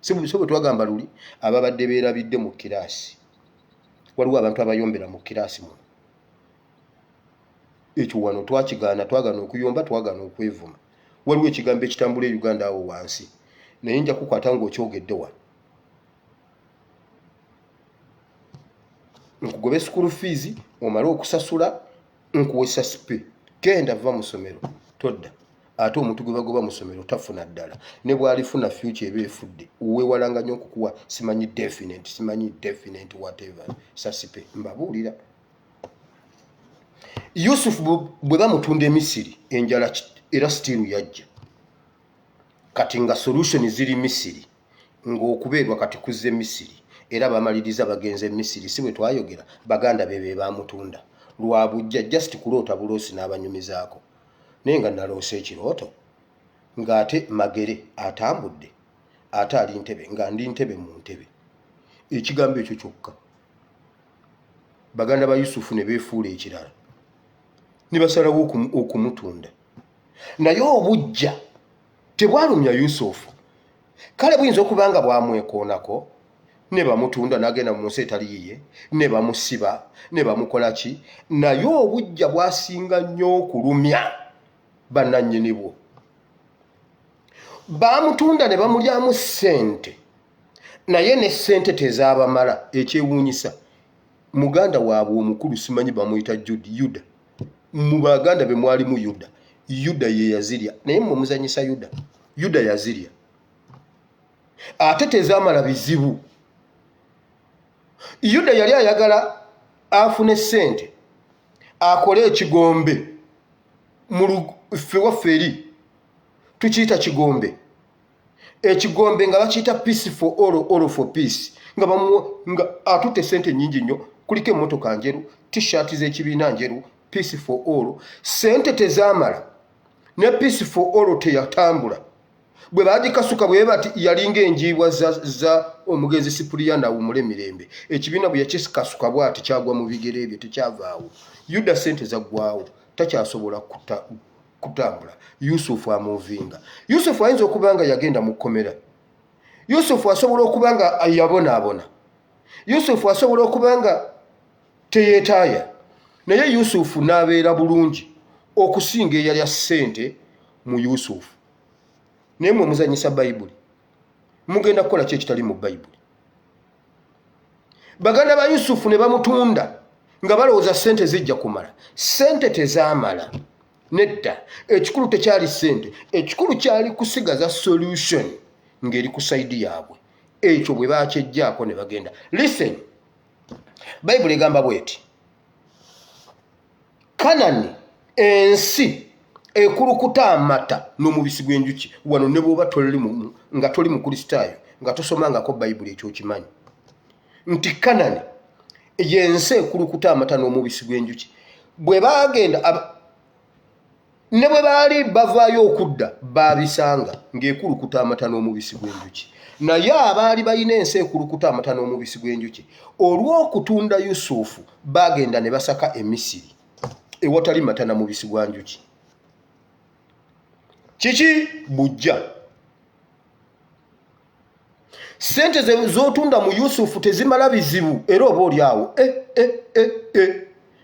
Si bwe twagamba luli ababadde beerabidde mu kiraasi. Waliwo abantu abayombera mu kiraasi muno. Ekyo wano twagaana okuyomba twagaana okwevuma. Waliwo ekigambo ekitambula e Uganda awo wansi. Naye nja kukwata ng'okyogedde wano. Nkugobe school fees omala okusasula nkuwesa sipe genda va mu ssomero todda ate omuntu gwe bagoba mu ssomero tafuna ddala ne bw'alifuna future eba efudde weewalanga nnyo okukuwa simanyi definite whatever sasipe mbabuulira. Yusufu bwe bamutunda e Misiri enjala era stiru yajja kati nga solution ziri Misiri ng'okubeerwa kati kuzze Misiri era bamaliriza bagenze e Misiri. Si bwe twayogera baganda bebe bamutunda lwa bujja just kuloota buloosi n'abanyumizaako naye nga naloose ekirooto ng'ate magere atambudde ate ali ntebe nga ndi ntebe mu ntebe. Ekigambo ekyo kyokka baganda ba Yusufu ne beefuula ekirala ne basalawo okumutunda. Naye obujja tebwalumya Yusufu. Kale buyinza okuba nga bwamwekoonako ne bamutunda n'agenda mu nsi etali yiye ne bamusiba ne bamukola ki. Naye obujja bwasinga nnyo okulumya bannannyini bwo. Bamutunda ne bamulyamu ssente naye ne ssente tezaabamala. Ekyewuunyisa muganda waabwe omukulu simanyi bamuyita Yuda. Mu baganda be mwalimu Yuda. Yuda ye yazirya naye mmwe muzanyisa Yuda. Yuda yazirya ate tezaamala bizibu. Yuda yali ayagala afune ssente akole ekigombe ffe waffe eri tukiyita kigombe. Ekigombe nga bakiyita peace for all for peace nga atutte ssente nnyingi nnyo kuliko emmotoka njeru t-shirt z'ekibiina njeru peace for all. Ssente tezaamala ne peace for all teyatambula. Bwe baagikasuka bwe bati yalinga enjiibwa za omugenzi Sipuliyana awumule mirembe. Ekibiina bwe yakikasuka bw'ati kyagwa mu bigere bye tekyavaawo. Yuda ssente zaggwawo takyasobola kutambula. Yusufu amuvinga. Yusufu ayinza okuba nga yagenda mu kkomera. Yusufu asobola okuba nga yabonaabona. Yusufu asobola okuba nga teyeetaaya. Naye Yusufu n'abeera bulungi okusinga eyalya ssente mu Yusufu. naye mwe muzanyisa bayibuli mugenda kukola ki ekitali mu bayibuli. Baganda ba Yusufu ne bamutunda nga balowooza ssente zijja kumala. Ssente tezaamala nedda. Ekikulu tekyali ssente, ekikulu kyali kusigaza solution ng'eri ku sayidi yaabwe. Ekyo bwe bakyejjaako ne bagenda. Listen, bayibuli egamba bweti, Kanani ensi ekulukuta amata n'omubisi gw'enjuki. Wano ne bw'oba nga toli mu Kristaayo nga tosomangako bayibuli ekyo okimanyi nti Kanani y'ensi ekulukuta amata n'omubisi gw'enjuki. Bwe bagenda ne bwe baali bavaayo okudda baabisanga ng'ekulukuta amata n'omubisi gw'enjuki. Naye abaali balina ensi ekulukuta amata n'omubisi gw'enjuki olw'okutunda Yusufu bagenda ne basaka e Misiri ewatali mata na mubisi gwa njuki. Kiki bujja. Sente z'otunda mu Yusufu tezimala bizibu era oba oli awo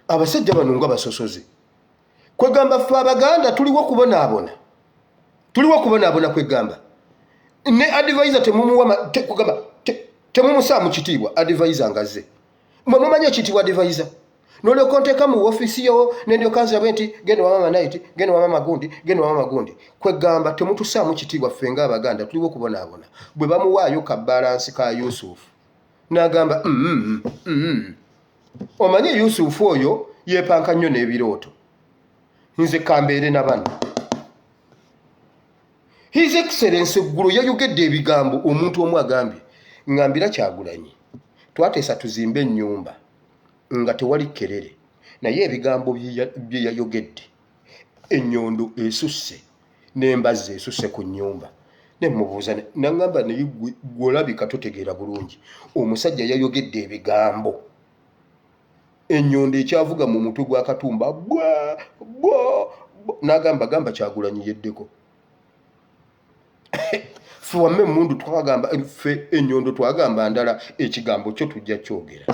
abasajja bano nga basosoze. Kwegamba ffe Abaganda tuliwo kubonaabona kwegamba. Ne advisor temumuwa kugamba temumusaamu kitiibwa advisor ngaze. Mwe mumanyi ekitiibwa advisor. Nolyoka onteeka mu office yo nendyoka nzirabe nti genda wa mama Night, genda wa mama Gundi, genda wa mama Gundi. Kwegamba temutusaamu kitiibwa ffe nga Abaganda tuliwo kubonaabona. Bwe bamuwaayo ka balance ka Yusufu n'agamba omanyi Yusufu oyo yeepanka nnyo n'ebirooto. Nze kambeere na bano. His Excellency Gulu yayogedde ebigambo omuntu omu agambye ngambira Kyagulanyi twateesa tuzimbe ennyumba nga tewali kerere naye ebigambo bye yayogedde ennyondo esusse n'embazzi esusse ku nnyumba. Ne mubuuza n'angamba naye gw'olabika totegeera bulungi omusajja yayogedde ebigambo ennyondo ekyavuga mu mutwe gwa Katumba n'agamba gamba Kyagulanyi yeddeko. Ffe wamme mundu twagamba ffe ennyondo twagamba ndala ekigambo kyo tujja kyogera.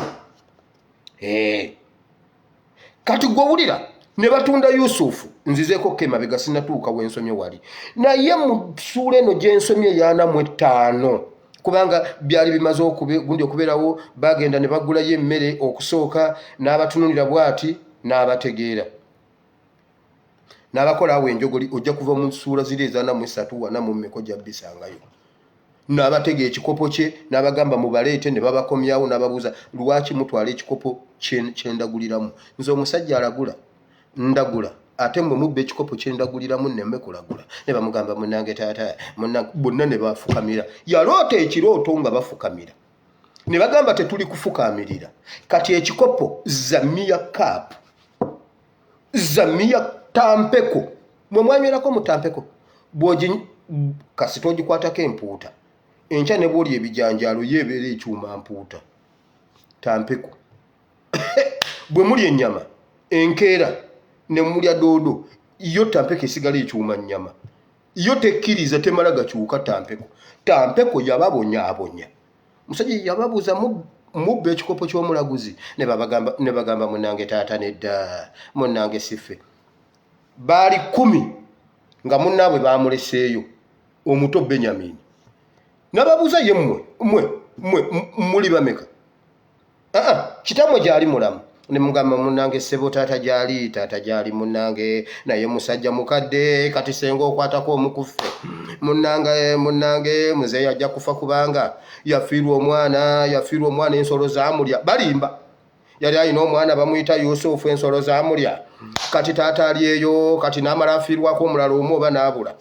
Kati gw'owulira ne batunda Yusufu nzizeeko kemabega sinatuuka wensomye wali. Naye mu ssuula eno gye nsomye ya 45 kubanga byali bimaze gundi okubeerawo bagenda ne bagulayo emmere okusooka n'abatunulira bw'ati n'abategeera. N'abakola awo enjogoli ojja kuva mu ssuula ziri eza 43 wana mu mmeko gya bisangayo. N'abatega ekikopo kye n'abagamba mubaleete ne babakomyawo n'ababuuza lwaki mutwala ekikopo kyendaguliramu. Nze omusajja alagula ndagula ate mwe mubba ekikopo kyendaguliramu nemme kulagula. Ne bamugamba munnange taata bonna ne bafukamira. Yaloota ekirooto nga bafukamira. Ne bagamba tetuli kufukamirira. Kati ekikopo Zamia Cup Zamia Tampeko mwe mwanywerako mu Tampeko bw'ogi kasita ogikwatako empuuta enkya ne bw'oli ebijanjaalo yeebeera ekyuma mpuuta. Tampeko bwe muli ennyama enkeera ne mulya doodo yo Tampeko esigala ekyuma nnyama yo tekkiriza temala gakyuka. Tampeko yababonyaabonya. Musajja yababuuza mubba ekikopo ky'omulaguzi ne bagamba munnange taata nedda munnange siffe. Baali 10 nga munnaabwe bamuleseeyo omuto Benyamini. N'ababuuza ye mmwe muli bameka? Kitammwe gyali mulamu. Ne mugamba munnange ssebo taata gyali munnange naye musajja mukadde kati senga okwatako omukuffe. Munnange muzeeyi ajja kufa kubanga yafiirwa omwana ensolo zaamulya. Balimba yali alina omwana bamuyita Yusufu ensolo zaamulya. Kati taata ali eyo kati n'amala afiirwako omulala omu oba n'abula.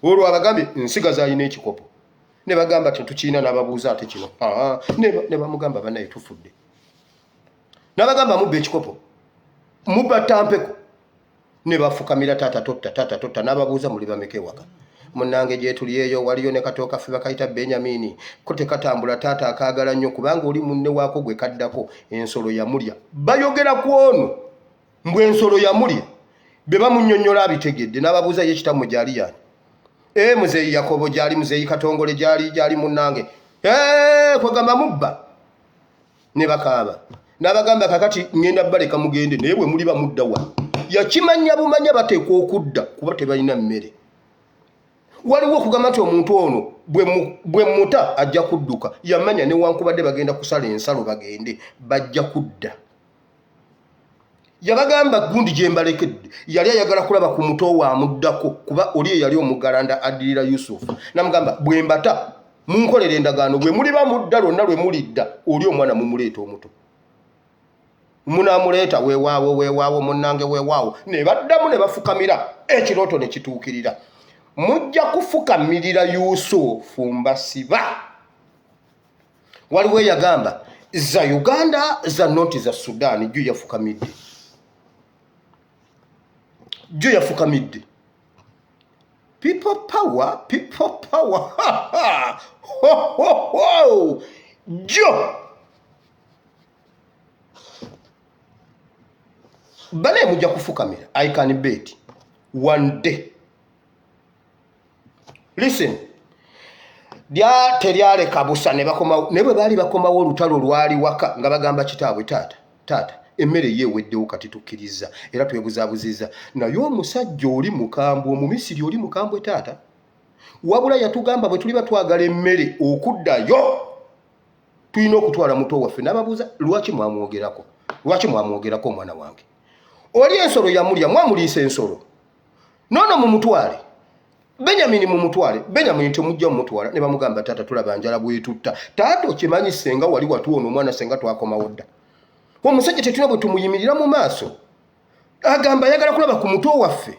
Olwo abagambye nsigaza alina ekikopo. Ne bagamba tetukiina n'ababuuza ate kino. Ne bamugamba banaye tufudde. N'abagamba mubba ekikopo mubba Tampeko. Ne bafukamira taata totta n'ababuuza muli bameka ewaka. Munnange gye tuli eyo waliyo ne katooka kaffe bakayita Benyamini ko tekatambula taata akaagala nnyo kubanga oli munne waako gwe kaddako ensolo yamulya. Bayogera ku ono mbwe ensolo yamulya be bamunnyonnyola abitegedde. N'ababuuza ye kitammwe gyali yani. Muzeeyi Yakobo gyali, muzeeyi Katongole gyali munnange. Kwegamba mubba. Ne bakaaba. N'abagamba kakati ngenda baleka mugende naye bwe muli bamudda wa. Yakimanya bumanya bateekwa okudda kuba tebalina mmere. waliwo okugamba nti omuntu ono bwe muta ajja kudduka yamanya newankubadde bagenda kusala ensalo bagende bajja kudda. Yabagamba gundi gye mbalekedde yali ayagala kulaba ku muto wa muddako kuba oli eyali omugalanda addirira Yusufu. Namugamba bwe mbata munkolera endagaano bwe muliba mudda lwonna lwe mulidda oli omwana mumuleeta omuto. Munamuleeta weewaawo munnange weewaawo ne baddamu ne bafukamira ekirooto ne kituukirira. Mujja kufukamirira Yusufu mbasiba. Waliwo yagamba za Uganda za noti za Sudan jjo yafukamidde. Jjo yafukamidde. People power. Ho ho ho. Jjo. Bale mujja kufukamira. I can bet one day. Listen. Dya teryale kabusa ne bakoma ne bwe bali bakomawo olutalo lwali waka nga bagamba kitaabwe taata emmere yeeweddewo kati tukkiriza era twebuzaabuziza naye omusajja oli mukambwe omumisiri oli mukambwe taata wabula yatugamba bwe tuli batwagala emmere okuddayo tulina okutwala muto waffe n'ababuuza lwaki mwamwogerako omwana wange oli ensolo yamulya mwamuliisa ensolo noono mumutwale Benyamini mumutwale Benyamini temujja mumutwala ne bamugamba taata tulaba njala bwetutta taata okimanyi senga wali watuwono omwana senga twakomawo dda omusajja tetulina bwe tumuyimirira mu maaso agamba ayagala kulaba ku muto waffe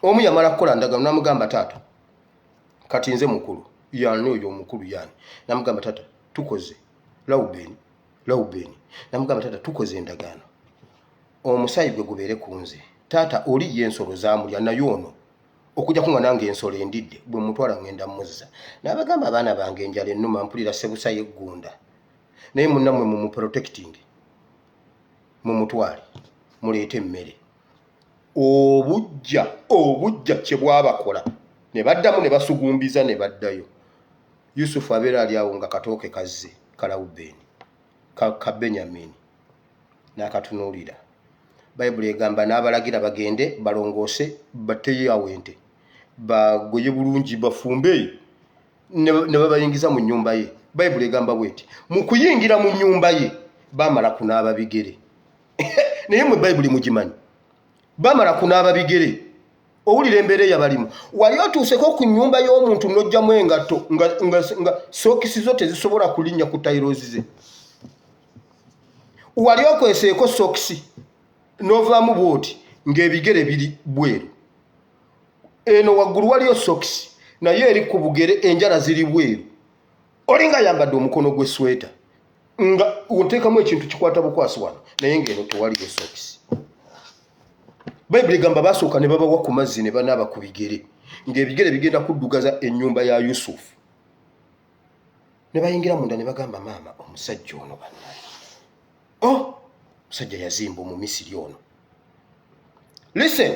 omu yamala kukola ndagaano namugamba taata kati nze mukulu yani oyo omukulu yani namugamba taata tukoze Lawubeni namugamba taata tukoze endagaano omusayi gwe gubeere ku nze taata oli y'ensolo zaamulya naye ono okujja kunga nange ensolo endidde bwe mutwala ngenda muzza n'abagamba abaana bange enjala ennuma mpulira sebusa y'eggunda naye munnammwe mu protecting mumutwale muleete emmere obujja kye bwabakola ne baddamu ne basugumbiza ne baddayo Yusufu abeera ali awo nga katooke kazze Kalawubeni ka Benyamini n'akatunuulira Bayibuli egamba n'abalagira bagende balongoose bateyo awente bagoye bulungi bafumbe ne babayingiza mu nnyumba ye. Bayibuli egamba bweti mu kuyingira mu nnyumba ye bamala kunaaba bigere naye mwe Bayibuli mugimanyi bamala kunaaba bigere owulira embeera eyabalimu wali otuuseko ku nnyumba y'omuntu n'ojjamu engatto nga sookisi zo tezisobola kulinnya ku tayirozi ze wali okweseeko sookisi novaamu bwoti ng'ebigere biri bweru eno waggulu waliyo sokisi naye eri ku bugere enjala ziri bweru olinga ayambadde omukono gw'esweta nga oteekamu ekintu kikwata bukwasi wano naye ng'eno tewaliyo sokisi. Bayibuli egamba basooka ne babawa ku mazzi ne banaaba ku bigere ng'ebigere bigenda kuddugaza ennyumba ya Yusufu ne bayingira munda ne bagamba maama omusajja ono bannaye musajja yazimba Omumisiri ono. Listen,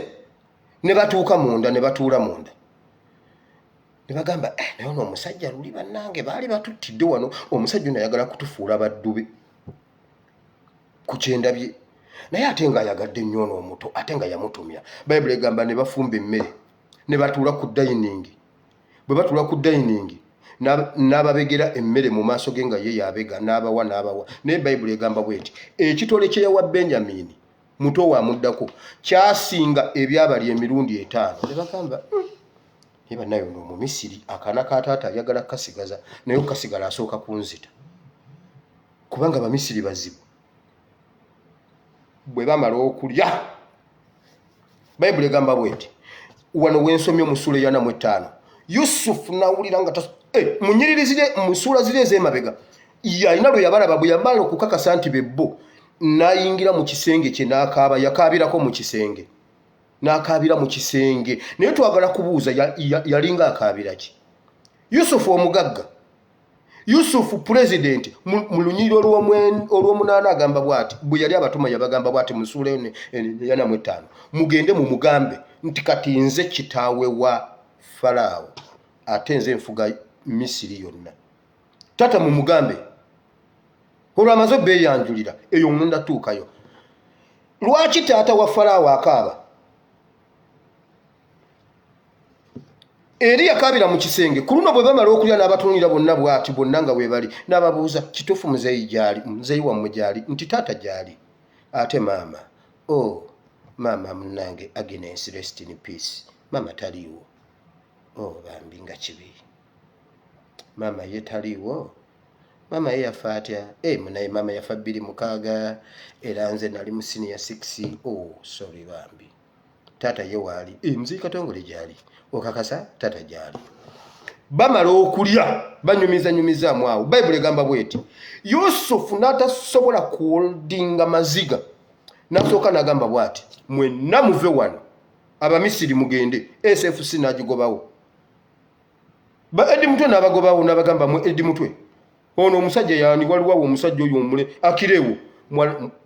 ne batuuka munda ne batuula munda ne bagamba naye ono omusajja luli bannange baali batuttidde wano omusajja ono ayagala kutufuula baddube ku kyendabye naye ate nga ayagadde nnyo ono omuto ate nga yamutumya. Bayibuli egamba ne bafumba emmere ne batuula ku dayiningi bwe batuula ku dayiningi n'ababegera emmere mu maaso ge nga ye yabega n'abawa naye Bayibuli egamba bweti ekitole kye yawa Benyamini muto wa muddako kyasinga ebyabali emirundi 5. ne bagamba ye bannaye ono Omumisiri akaana ka taata ayagala kasigaza naye okasigala asooka kunzita kubanga Abamisiri bazibu. Bwe bamala okulya Bayibuli egamba bweti wano wensomye mu Ssuula 45 Yusufu nawulira nga munyiririzire mu ssuula ziri ez'emabega yalina lwe yabalaba bwe yamala okukakasa nti bebbo n'ayingira mu kisenge kye n'akaaba yakaabirako mu kisenge n'akaabira mu kisenge naye twagala kubuuza yalinga akaabira ki? Yusufu omugagga Yusufu pulezidenti mu lunyiri olw'omunaana agamba bw'ati bwe yali abatuma yabagamba bw'ati mu ssuula 45 mugende mu mugambe nti kati nze kitaawe wa Falaawo ate nze nfuga Misiri yonna. Tata mu mugambe olwo amaze beeyanjulira eyo ngenda tuukayo. Lwaki taata wa Falaawo akaaba? eri yakabira mu kisenge ku luno bwe bamala okulya n'abatunira bonna bw'ati bonna nga bwe bali n'ababuuza kituufu muzeeyi gyali muzeeyi wammwe gyali nti taata gyali ate maama maama munnange Agnes rest in peace maama taliiwo bambi nga kibi maama ye taliiwo maama ye yafa atya munaye maama yafa 26 era nze nali mu senior 6 sorry bambi taata ye waali muzeeyi Katongole gyali okakasa taata gyali bamala okulya banyumizaamu awo bayibuli egamba bweti Yusufu n'atasobola kuholdinga maziga n'asooka n'agamba bw'ati mwenna muve wano Abamisiri mugende SFC n'agigobawo ba Edi Mutwe n'abagobawo n'abagamba mu Edi Mutwe ono omusajja yaani waliwo omusajja oyo omule Akireewo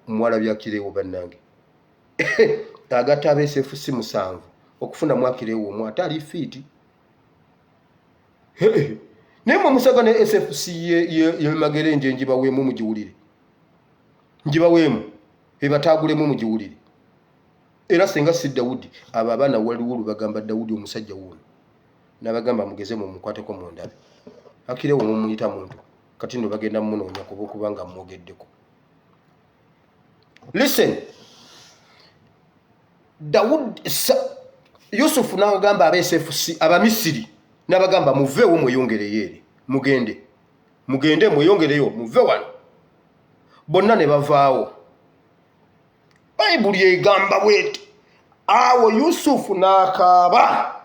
mwalabya Akireewo bannange agatta aba SFC 7 okufuna mu Akireewo omwe atali fiiti naye musaga ne SFC ye Magerenje njibaweemu mugiwulire njibaweemu ebatagulemu mugiwulire era senga si Dawudi abo abaana waliwo bagamba Dawudi omusajja wuno n'abagamba mugeze mu mukwateko mu ndabe Akireewo mumuyita muntu kati ndo bagenda munoonya kubanga mwogeddeko. Listen, Yusufu n'agamba aba SFC Abamisiri n'abagamba muveewo mweyongereyo eri mugende mweyongereyo muve wano bonna ne bavaawo. Bayibuli egamba bweti awo Yusufu n'akaaba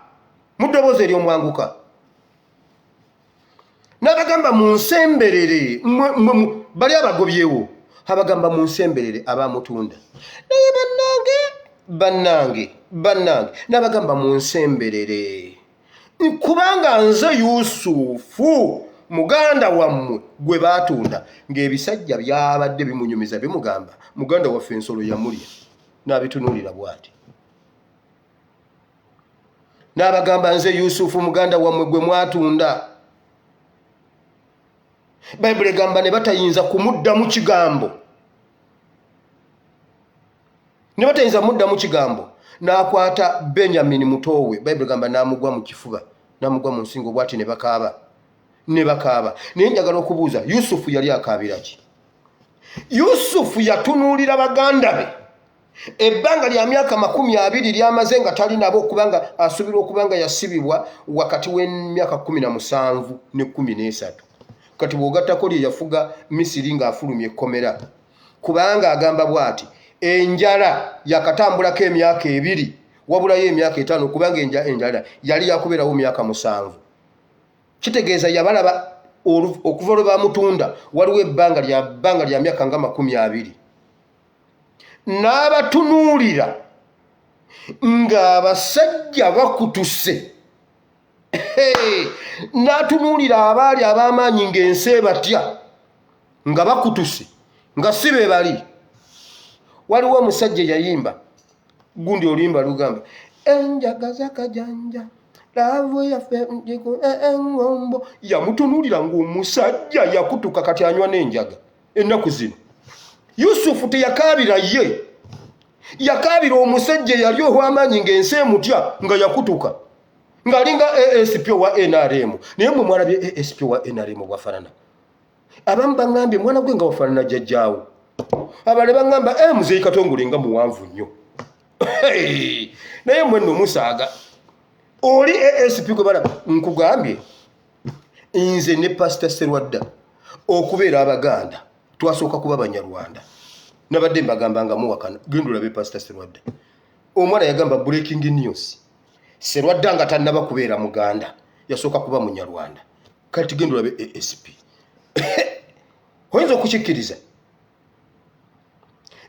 mu ddoboozi ery'omwanguka n'abagamba munsemberere bali abagobyewo abagamba munsemberere abamutunda naye bannange n'abagamba munsemberere kubanga nze Yusufu muganda wammwe gwe baatunda ng'ebisajja byabadde bimunyumiza bimugamba muganda waffe ensolo yamulya n'abitunuulira bw'ati n'abagamba nze Yusufu muganda wammwe gwe mwatunda. Bayibuli egamba ne batayinza kumuddamu kigambo n'akwata Benyamini mutowe Bayibuli egamba n'amugwa mu kifuba n'amugwa mu nsingo bw'ati ne bakaaba naye njagala okubuuza Yusufu yali akaabira ki? Yusufu yatunuulira baganda be ebbanga lya myaka 20 lyamaze nga tali nabo kubanga asubirwa okubanga yasibibwa wakati w'emyaka 17 ne 13 kati bw'ogattako lye yafuga Misiri ng'afulumya ekkomera kubanga agamba bw'ati enjala yakatambulako emyaka 2 wabulayo emyaka 5 kubanga enjala yali yakubeerawo myaka 7 kitegeeza yabalaba okuva lwe bamutunda waliwo ebbanga lya myaka nga 20 n'abatunuulira ng'abasajja bakutuse n'atunuulira abaali ab'amaanyi ng'ensi batya nga bakutuse nga si be bali. Waliwo omusajja yayimba gundi olimba lugamba enjaga zakajanja laavu yaffe njiku engombo yamutunuulira ng'omusajja yakutuka kati anywa n'enjaga ennaku zino. Yusufu teyakaabira ye yakaabira omusajja yali ow'amaanyi ng'ensi emutya nga yakutuka ng'alinga ASP wa NRM naye mwe mwalabye ASP wa NRM bwafaanana. Abamu baŋŋambye mwana gwe nga wafaanana jjajjaawo abale baŋŋamba muzeeyi Katongole nga muwanvu nnyo naye mwenno musaaga oli ASP gwe balaba. Nkugambye nze ne Pastor Serwadda okubeera Abaganda twasooka kuba Banyarwanda nabadde mbagamba nga muwakana genda olabe Pastor Serwadda omwana yagamba breaking news Serwadda nga tannaba kubeera Muganda yasooka kuba Munyarwanda kati genda olabe ASP oyinza okukikkiriza.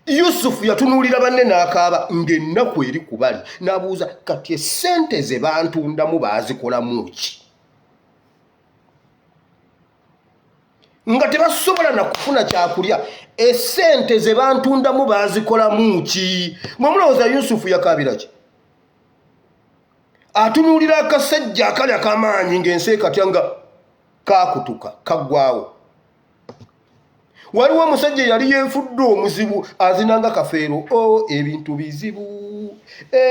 Yusufu yatunuulira banne n'akaaba ng'ennaku eri ku bali n'abuuza kati essente ze bantundamu baazikolamu ki nga tebasobola na kufuna kyakulya essente ze bantundamu baazikolamu ki? Mwe mulowooza Yusufu yakaabira ki? Atunuulira akasajja akali ak'amaanyi ng'ensi katya nga kaakutuka kaggwawo. waliwo omusajja yali yenfudde omuzibu azinanga kafeero ebintu bizibu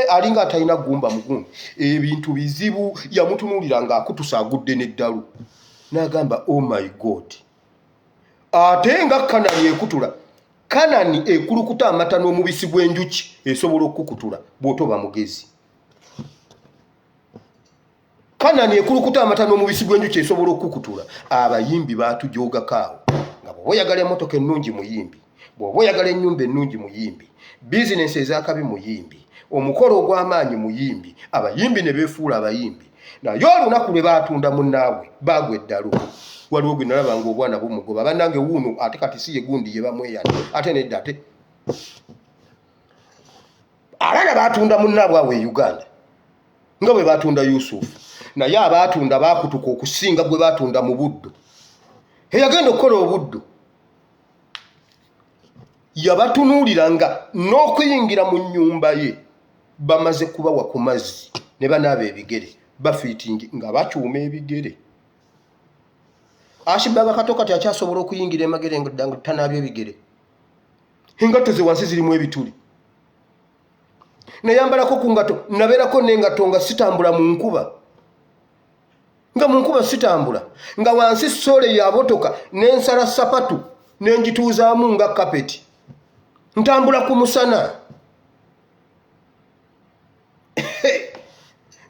alinga atalina gumba mugundi ebintu bizibu yamutunuulira ng'akutusa agudde n'eddalu n'agamba oh my god ate nga Kanani ekutula Kanani ekulukuta amata n'omubisi gw'enjuki esobola okukutula bw'otoba mugezi Kanani ekulukuta amata n'omubisi gw'enjuki esobola okukutula abayimbi baatujoogakaawo nga bw'oba oyagala emmotoka ennungi muyimbi bw'oba oyagala ennyumba ennungi muyimbi bizinensi ez'akabi muyimbi omukolo ogw'amaanyi muyimbi abayimbi ne beefuula abayimbi naye olunaku lwe baatunda munnaabwe baagwa eddalu waliwo gwe nalabanga obwana bumugoba bannange wuuno ate kati si ye gundi ye bamweyana ate nedda ate abaana baatunda munnaabwe awo e Uganda nga bwe baatunda Yusufu naye abaatunda baakutuka okusinga gwe baatunda mu buddo eyagenda okukola obuddo yabatunuulira nga n'okuyingira mu nnyumba ye bamaze kubawa ku mazzi ne banaaba ebigere bafiitingi nga bakyuma ebigere Ashibaba kato kati akyasobola okuyingira emagere nga tanaabye ebigere engatto ze wansi zirimu ebituli nayambalako ku ngato nabeerako n'engatto nga sitambula mu nkuba nga mu nkuba sitambula nga wansi sole yabotoka n'ensala sapatu n'engituuzaamu nga kapeti ntambula ku musana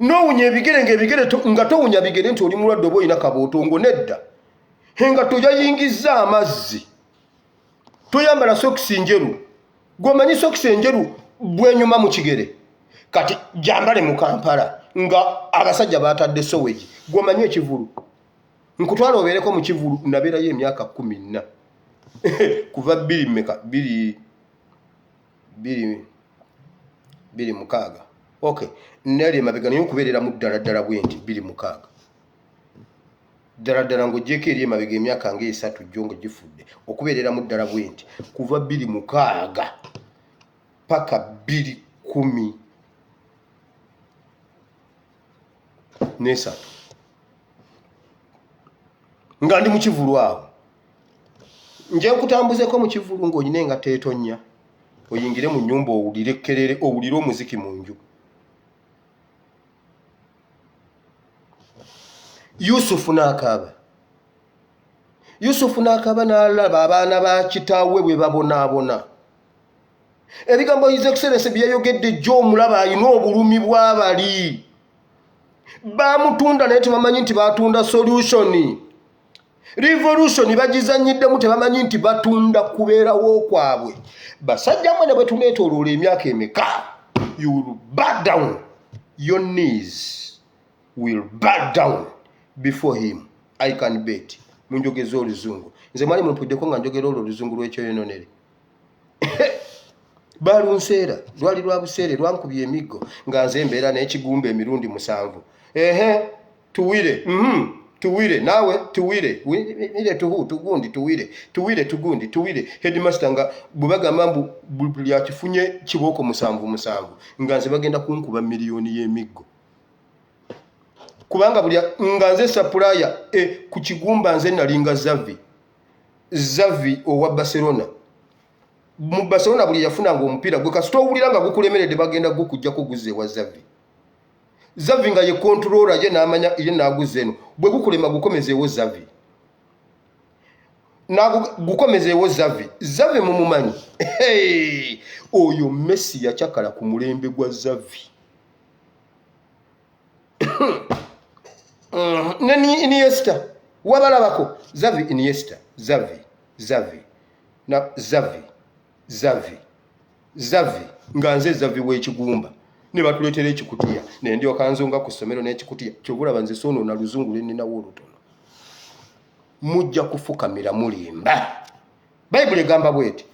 n'owunya ebigere ng'ebigere nga towunya bigere nti oli mulwadde oba olina kabootongo nedda engatto yayingizza amazzi toyambala sokisi njeru gw'omanyi sokisi enjeru bwenyuma mu kigere kati jambale mu Kampala nga abasajja baatadde sowegi gw'omanyi ekivulu nkutwala obeereko mu kivulu nabeerayo emyaka 14 kuva 26 okay nali emabega naye okubeerera mu ddala bwenti 26 ddala ng'ogyeko eri emabega emyaka nga 3 jjo nga gifudde okubeerera mu ddala bwenti kuva 26 paka 2013 nga ndi mu kivulu awo nje nkutambuzeko mu kivulu ng'olina engatto etonya oyingire mu nnyumba owulire ekkerere owulire omuziki mu nju Yusufu n'akaaba n'alaba abaana ba kitaawe bwe babonaabona ebigambo His Excellency bye yayogedde jjo omulaba alina obulumi bw'abali baamutunda naye tebamanyi nti baatunda solution revolution bagizanyiddemu tebamanyi nti batunda kubeerawo kwabwe basajja mwene bwe tuneetooloola emyaka emeka you will back down your knees will back down before him I can bet munjogeza oluzungu nze mwali mumpuddeko nga njogera olwo oluzungu lw'ekyoyononere balunseera lwali lwa buseere lwankubye emiggo nga nze mbeera n'ekigumba emirundi 7 tuwire nawe tuwire ile tugundi tuwire headmaster nga bubagamba mbu buli akifunye kiboko 7 nga nze bagenda kunkuba miliyoni y'emiggo kubanga buli nga nze supplier ku kigumba nze nalinga Zavi owa Barcelona mu Barcelona buli yafunanga omupiira gwe kasito owulira nga gukulemeredde bagenda gukujja kuguze wa Zavi nga ye controller ye n'amanya ye n'aguze eno bwe gukulema gukomezeewo Zavi gukomezeewo Zavi mumumanyi oyo Messi yakyakala ku mulembe gwa Zavi nani Iniesta wabalabako Iniesta Zavi nga nze Zavi w'ekigumba ne batuleetera ekikutiya ne ndyoka nzonga ku ssomero n'ekikutiya kyobulaba nze sono na luzungu lenninawo olutono mujja kufukamira mulimba Bayibuli egamba bweti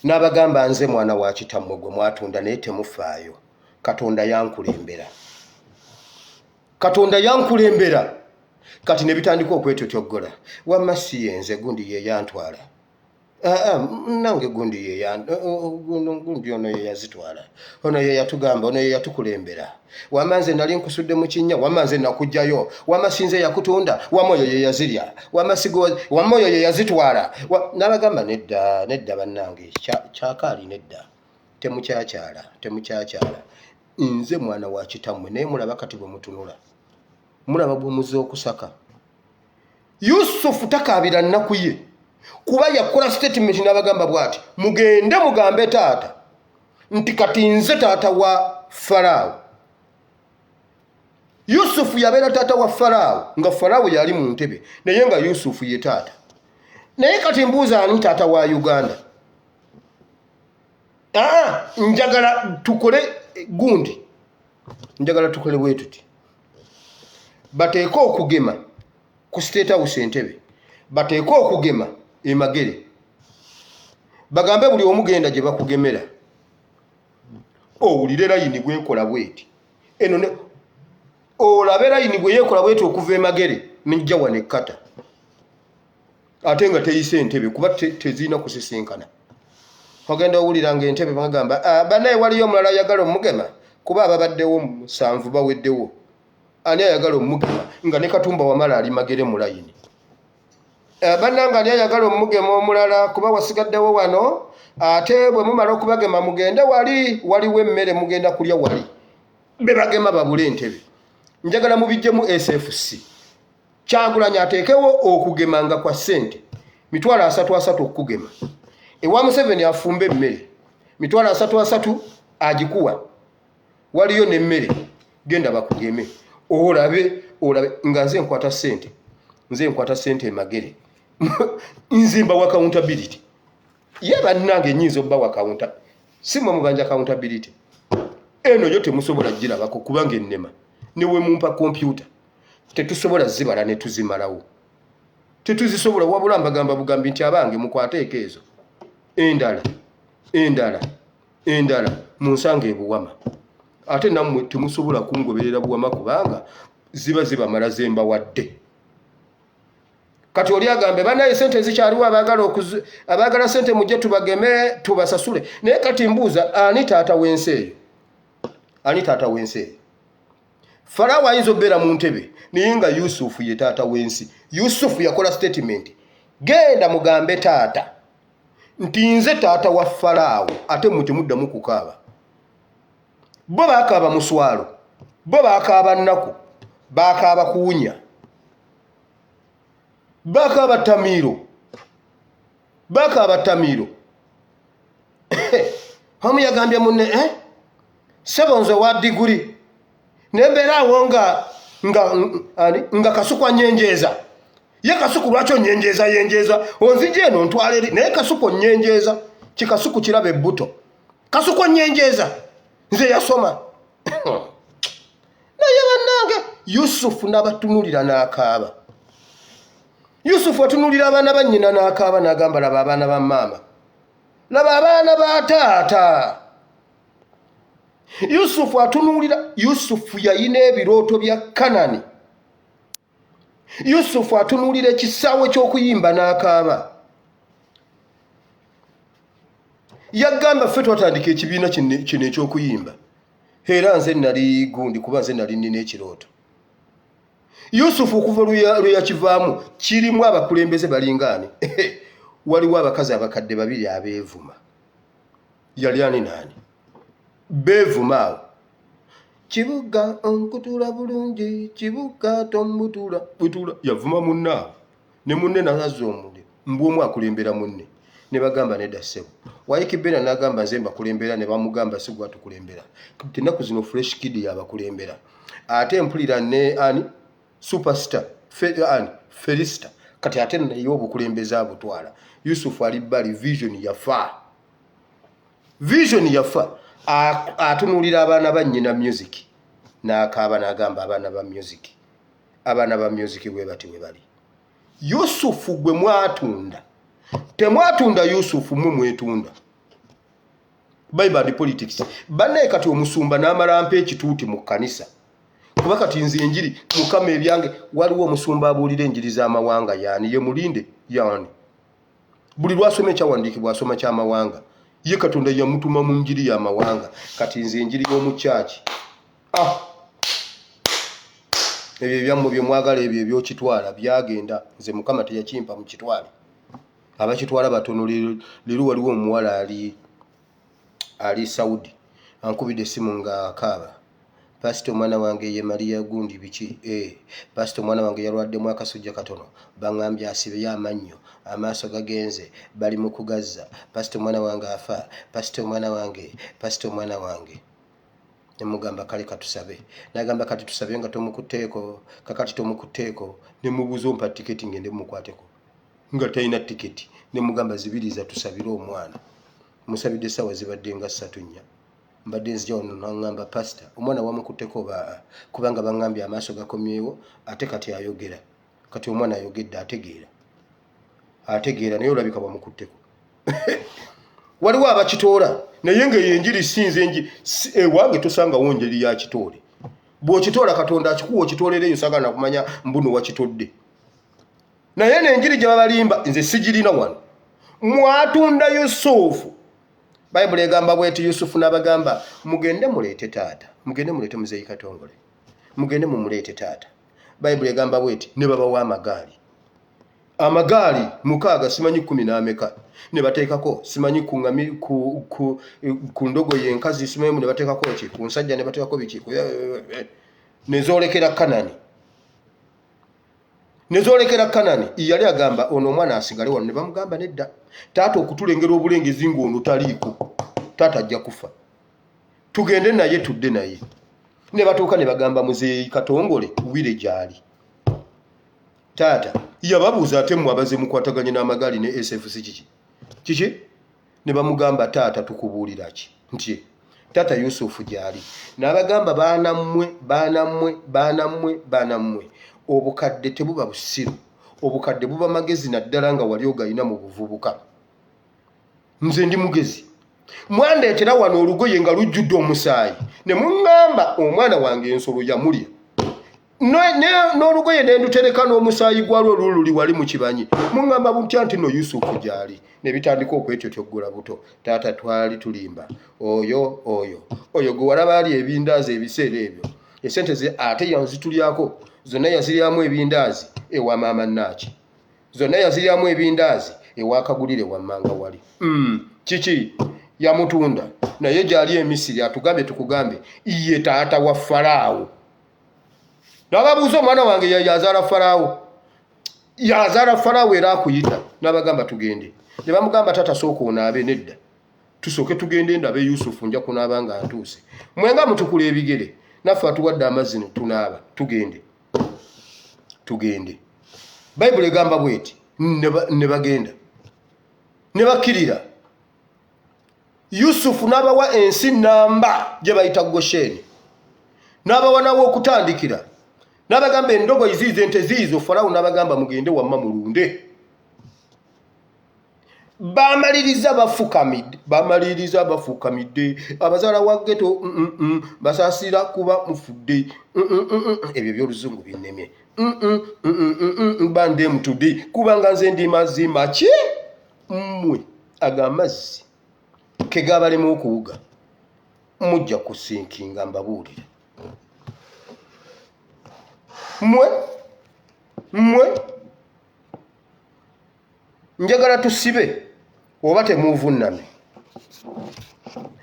n'abagamba nze mwana wa kitammwe gwe mwatunda naye temufaayo Katonda yankulembera kati ne bitandika okwetotoggola wamma si yenze gundi ye yantwala nange gundi gundi ono ye yazitwala ono ye yatugamba ono ye yatukulembera wamanze nali nkusudde mu kinnya wamanze nakujjayo wamasinze yakutunda wamoyo ye yazirya wamasigo wamoyo ye yazitwala nabagamba nedda bannange kyakaali nedda temukyakyala nze mwana wa kitammwe naye mulaba kati bwe mutunula mulaba bwe muze okusaka Yusufu takabira nnaku ye kuba yakola statement n'abagamba bwati mugende mugambe taata nti kati nze taata wa Farao. Yusufu yabeera taata wa Farao nga Farao yali mu ntebe naye nga Yusufu ye taata. Naye kati mbuuza ani taata wa Uganda? Njagala tukole gundi, njagala tukole bwe tuti bateeka okugema ku State House entebe, bateeka okugema emagere, bagambe buli omugenda gye bakugemera owulire layini bwekola bweti eno ne olabe layini bwe yekola bweti okuva emagere nejja wane ekkata ate nga teyise entebe kuba tezina kusisinkana. Ogenda owuliranga entebe bagamba banaye waliyo omulala ayagala omugema kuba ababaddewo 7 baweddewo ani ayagala omugema nga ne Katumba Wamala ali magere mu layini. Bannanga ani ayagala omugema omulala kuba wasigaddewo wano ate bwe mumala okubagema mugende waliwo emmere mugenda kulya wali be bagema babule entebe. Njagala mubijjemu SFC Kyagulanyi ateekewo okugemanga kwa ssente mitwalo 3 okugema. Ewa Museveni afumbe emmere mitwalo 3 agikuwa waliyo n'emmere genda bakugeme olabe nga nze nkwata ssente emagere nzimba wa accountability ye bannange nyinzo bba wa accountability simwe mubanja accountability eno yo temusobola girabako kubanga ennema newe mumpa computer tetusobola zibala ne tuzimalawo tetuzisobola wabula mbagamba bugambi nti abange mukwateeka ezo endala munsange ebuwama ate nammwe temusobola kungoberera buwama kubanga ziba mala zemba wadde. Kati oli agambe banaye sente zikyaliwo abagala sente mujje tubageme tubasasule naye kati mbuuza ani taata w'ensi eyo? Farao ayinza obbeera mu ntebe naye nga Yusufu ye taata w'ensi. Yusufu yakola statement genda mugambe taata nti nze taata wa Farao ate mutemuddamu kukaaba. Bo baakaaba muswalo, bo baakaaba nnaku, baakaaba kuwunya, baakaaba tamiiro. Hamu yagambye munne sebo nze wa diguri nembeera awo nga Kasuku anyenjeeza. Ye Kasuku lwaki onyenjeeza onzije eno ntwala eri naye Kasuku onyenjeeza kikasuku kiraba ebbuto Kasuku onyenjeeza nze yasoma naye bannange Yusufu n'abatunulira n'akaaba. Yusufu atunulira abaana ba nnyina n'akaaba n'agamba laba abaana ba maama, laba abaana ba taata. Yusufu atunulira. Yusufu yayina ebirooto bya Kanani. Yusufu atunulira ekisaawe ky'okuyimba n'akaaba. Yagamba ffe twatandika ekibiina kino eky'okuyimba era nze nali gundi kuba nze nali nina ekirooto. Yusufu okuva lwe yakivaamu kirimu abakulembeze balingaani. Waliwo abakazi abakadde 2 abeevuma. Yali ani naani? Beevuma awo. Kibuga onkutula bulungi, kibuga tombutula butula. Yavuma munnaawe ne munne nazaza omuliro mbwomu akulembera munne. Ne bagamba nedda ssebo. Wayikibbena n'agamba nze mbakulembera ne bamugamba si gwe atukulembera. Ennaku zino fresh kid yabakulembera. Ate mpulira ne ani superstar Felista kati ate naye obukulembeze abutwala. Yusufu ali bali vision yafa atunulira abaana ba nnyina music n'akaaba n'agamba abaana ba music bwe bati bwe bali. Yusufu gwe mwatunda temwatunda Yusufu mwetunda. Bible politics banaye kati omusumba n'amalampa ekituuti mu kanisa kuba kati nze enjiri mukama ebyange. Waliwo omusumba abuulira enjiri z'amawanga yaani ye mulinde yaani buli lwasoma ekyawandiikibwa asoma kyamawanga ye Katonda yamutuma mu njiri y'amawanga kati nze enjiri y'omu kyaki ebyo ebyammwe bye mwagala ebyo ebyokitwala byagenda nze Mukama teyakimpa mu kitwale abakitwala batono leero waliwo omuwala ali Saudi ankubidde essimu nga akaaba Pastor mwana wange ye Maria gundi biki Pastor mwana wange yalwaddemu akasujja katono bangambye asibe y'amannyo amaaso gagenze bali mu kugazza Pastor mwana wange afa Pastor mwana wange nemugamba kale katusabe nagamba kati tusabe nga tomukuteeko kakati tomukuteeko nemubuuza ompa tiketi ngende mukwateko nga talina tiketi nemugamba zibiriza tusabire omwana musabidde sawa zibadde nga 3 nnya mbadde nzija ono nangamba Pastor omwana wamukutteko kubanga bangambye amaaso gakomyewo ate kati ayogera kati omwana ayogedde ategeera naye olabika bamukutteko waliwo abakitoola naye nga yenjiri sinze ewange tosangawo njeri ya kitoole bw'okitoola Katonda akikuwa okitoolereyo sagana kumanya mbuno wakitodde naye n'enjiri gye babalimba nze sigirina wano mwatunda Yusufu Bible egamba bweti Yusufu n'abagamba mugende muleete taata mugende muleete muzeeyi Katongole mugende mumuleete taata Bible egamba bweti ne babawa amagaali 6 simanyi 10 n'ameka ne bateekako simanyi ku ndogoye enkazi simanyi ne bateekako ki ku nsajja ne bateekako biki nezoolekera Kanani yali agamba ono omwana asigale wano ne bamugamba nedda taata okutulengera obulengezi ng'ono taliiko taata ajja kufa tugende naye tudde naye ne batuuka ne bagamba muzeeyi Katongole wire gyali taata yababuuza ate mwabaze mukwataganye n'amagaali ne SFC kiki ne bamugamba taata tukubuulira ki nti taata Yusufu gyali n'abagamba baanammwe obukadde tebuba busiru obukadde buba magezi naddala nga wali ogayina mu buvubuka nze ndi mugezi mwandeetera wano olugoye nga lujjudde omusaayi ne muŋŋamba omwana wange ensolo yamulya n'olugoye ne ndutereka n'omusaayi gwalwo luli wali mu kibanyi muŋŋamba butya nti no Yusufu gyali ne bitandika okwetyotyoggola buto taata twali tulimba oyo gwe walaba ali ebindaazi ebiseera ebyo esente ze ate yanzitulyako zonna yaziryamu ebindaazi ewa maama Naaki zonna yaziryamu ebindaazi ewa Kagulire wammanga wali kiki yamutunda naye gyali e Misiri atugambe tukugambe ye taata wa Faraawo n'ababuuza omwana wange yazaala Faraawo era akuyita n'abagamba tugende ne bamugamba taata sooka onaabe nedda tusooke tugende ndabe Yusufu nja kunaaba nga atuuse mwenga mutukula ebigere naffe atuwadde amazzi tunaaba tugende Bible egamba bweti ne bagenda ne bakkirira Yusufu n'abawa ensi namba gye bayita Gosheni n'abawa nawo okutandikira n'abagamba endogoyi ziizo ente ziizo Faraawo n'abagamba mugende wamma mulunde bamaliriza bafukamidde abazaala wa ghetto basaasira kuba mufudde ebyo by'oluzungu binnemye bande mutudde kubanga nze ndi mazima ki mmwe agamazzi ke gabalemu okuwuga mujja kusinkinga mbabuulire mmwe njagala tusibe oba temuvunname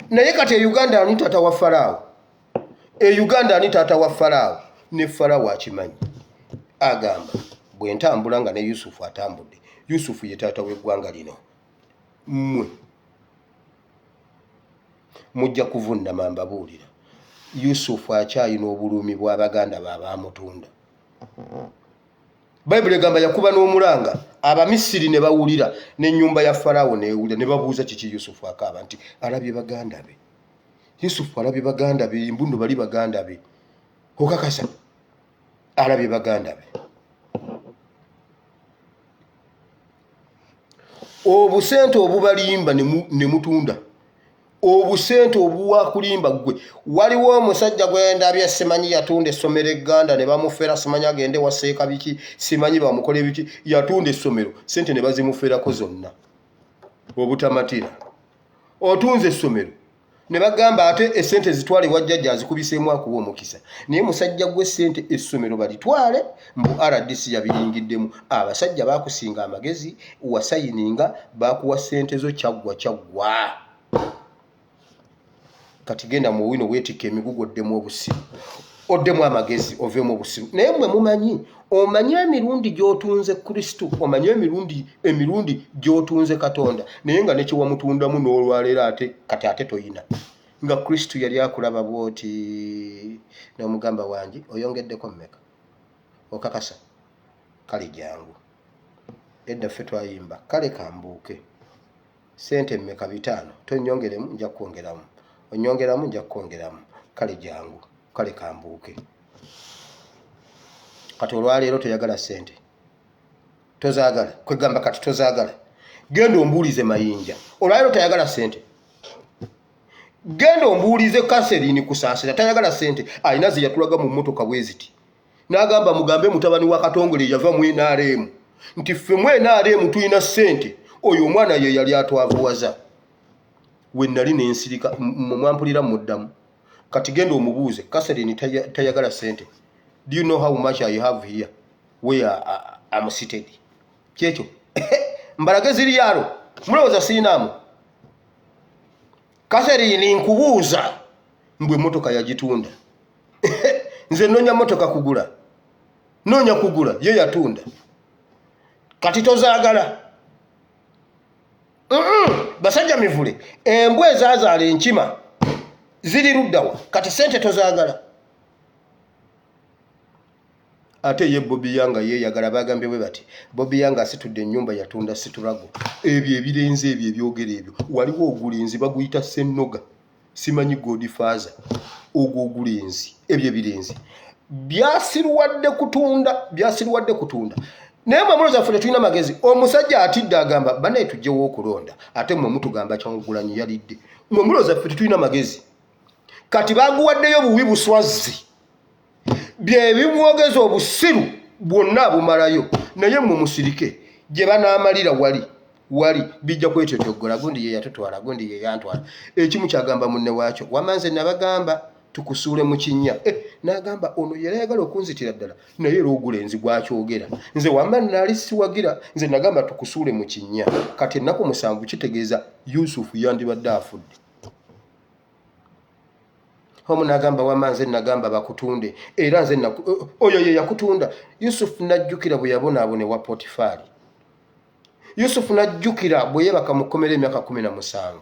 naye kati Uganda ani taata wa Faraawo Uganda ani taata wa Faraawo ne Faraawo akimanyi agamba bwe ntambula nga ne Yusufu atambudde Yusufu ye taata w'eggwanga lino mmwe mujja kuvunnama mbabuulira Yusufu akyayina obulumi bw'Abaganda baabamutunda Bible egamba yakuba n'omulanga Abamisiri ne bawulira n'ennyumba ya Faraawo neewulira ne babuuza kiki Yusufu akaaba nti alabye baganda be Yusufu alabye baganda be mbundu bali baganda be okakasa alabye baganda be obusente obubalimba ne mutunda obusente obuwakulimba gwe waliwo omusajja gwendabye simanyi yatunda essomero egganda ne bamufera simanyi agende waseeka biki simanyi bamukole biki yatunda essomero sente ne bazimuferako zonna obutamatira otunze essomero ne bagamba ate essente zitwale wajjajja azikubiseemu akuwa omukisa naye musajja gwe ssente essomero balitwale mbu RDC yabiringiddemu abasajja bakusinga amagezi wasayininga bakuwa ssente zo kyaggwa kati genda mu wino weetika emigugu oddemu obusiru oddemu amagezi ovemu obusiru naye mwe mumanyi omanyi emirundi gy'otunze Kristo omanyi emirundi gy'otunze Katonda naye nga nekiwamutundamu n'olwaleero ate toyina nga Kristo yali akulaba bwoti n'omugamba wangi oyongeddeko mmeka okakasa kale jangu edda ffe twayimba kale kambuuke sente mmeka 5 tonyongeremu nja kwongeramu onyongeramu nja kwongeramu kale jangu kale kambuuke kati olwaleero toyagala sente tozaagala kwegamba kati tozaagala genda ombuulize mayinja olwaleero toyagala sente genda ombuulize Catherine kusaasira tayagala sente alina ze yatulaga mu mmotoka bweziti n'agamba mugambe mutabani wa Katongole yava mu NRM nti ffe mu NRM tulina sente oyo omwana ye yali atwavuwaza we nali n'ensirika mwampulira muddamu kati genda omubuuze Catherine tayagala sente. Do you know how much I have here where I'm seated? Kyekyo mbalage ziri yalo mulowooza siinamu Catherine nkubuuza mbwe motoka yagitunda nze nonya motoka kugula nonya kugula ye yatunda kati tozaagala basajja mivule embwe ezazaala enkima ziri luddawa kati sente tozaagala ate ye Bobby Yanga yeyagala bagambye bwe bati Bobby Yanga asitudde ennyumba yatunda siturago ebyo ebirenze ebyo ebyogere ebyo waliwo ogulenzi baguyita Sennoga simanyi Godfather ogwo ogulenzi ebyo ebirenze byasirwadde kutunda naye mwamuloza ffe tulina magezi omusajja atidde agamba banaye tujjewo okulonda ate mmwe mutugamba kyangulanyi yalidde mwamuloza ffe tulina magezi kati baguwaddeyo buwi buswazi bye bimwogeza obusiru bwonna bumalayo naye mmwe musirike gye banaamalira wali bijja kwetotoggola gundi ye yatutwala gundi ye yantwala ekimu kyagamba munne waakyo wamanze nabagamba tukusuule mu kinnya n'agamba ono yali ayagala okunzitira ddala naye era ogulenzi gwakyogera nze wamba nali siwagira nze nagamba tukusuule mu kinnya kati ennaku 7 kitegeeza Yusufu yandibadde afudde homu nagamba wamanze nagamba bakutunde era nze oyo ye yakutunda Yusufu najjukira bwe yabonaabone wa Potifari Yusufu najjukira bwe yebaka mukomera emyaka 17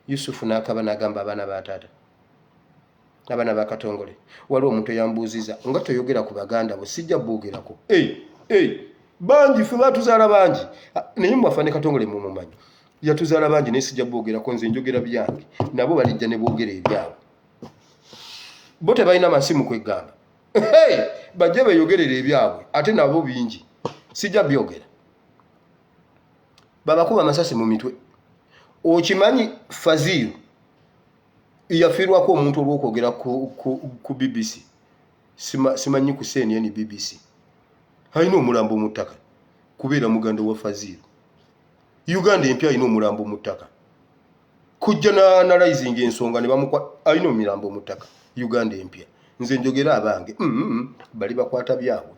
Yusufu n'akaba nagamba abaana ba taata abaana ba Katongole waliwo omuntu yambuuziza nga toyogera ku baganda bo sijja boogerako bangi ffe batuzaala bangi naye mwafane Katongole mumumanyi yatuzaala bangi naye sijja boogerako nze njogera byange nabo balijja ne boogera ebyabo bo tebalina masimu kwegamba bajje beeyogerera ebyabwe ate nabo bingi sijja byogera babakuba amasasi mu mitwe okimanyi Fazil yafiirwako omuntu olw'okwogera ku BBC simanyi ku CNN BBC alina omulambo mu ttaka kubeera muganda wa Fazil Uganda empya alina omulambo mu ttaka kujja n'analyzing ensonga ne bamukwa alina omulambo mu ttaka Uganda empya nze njogera abange bali bakwata byabwe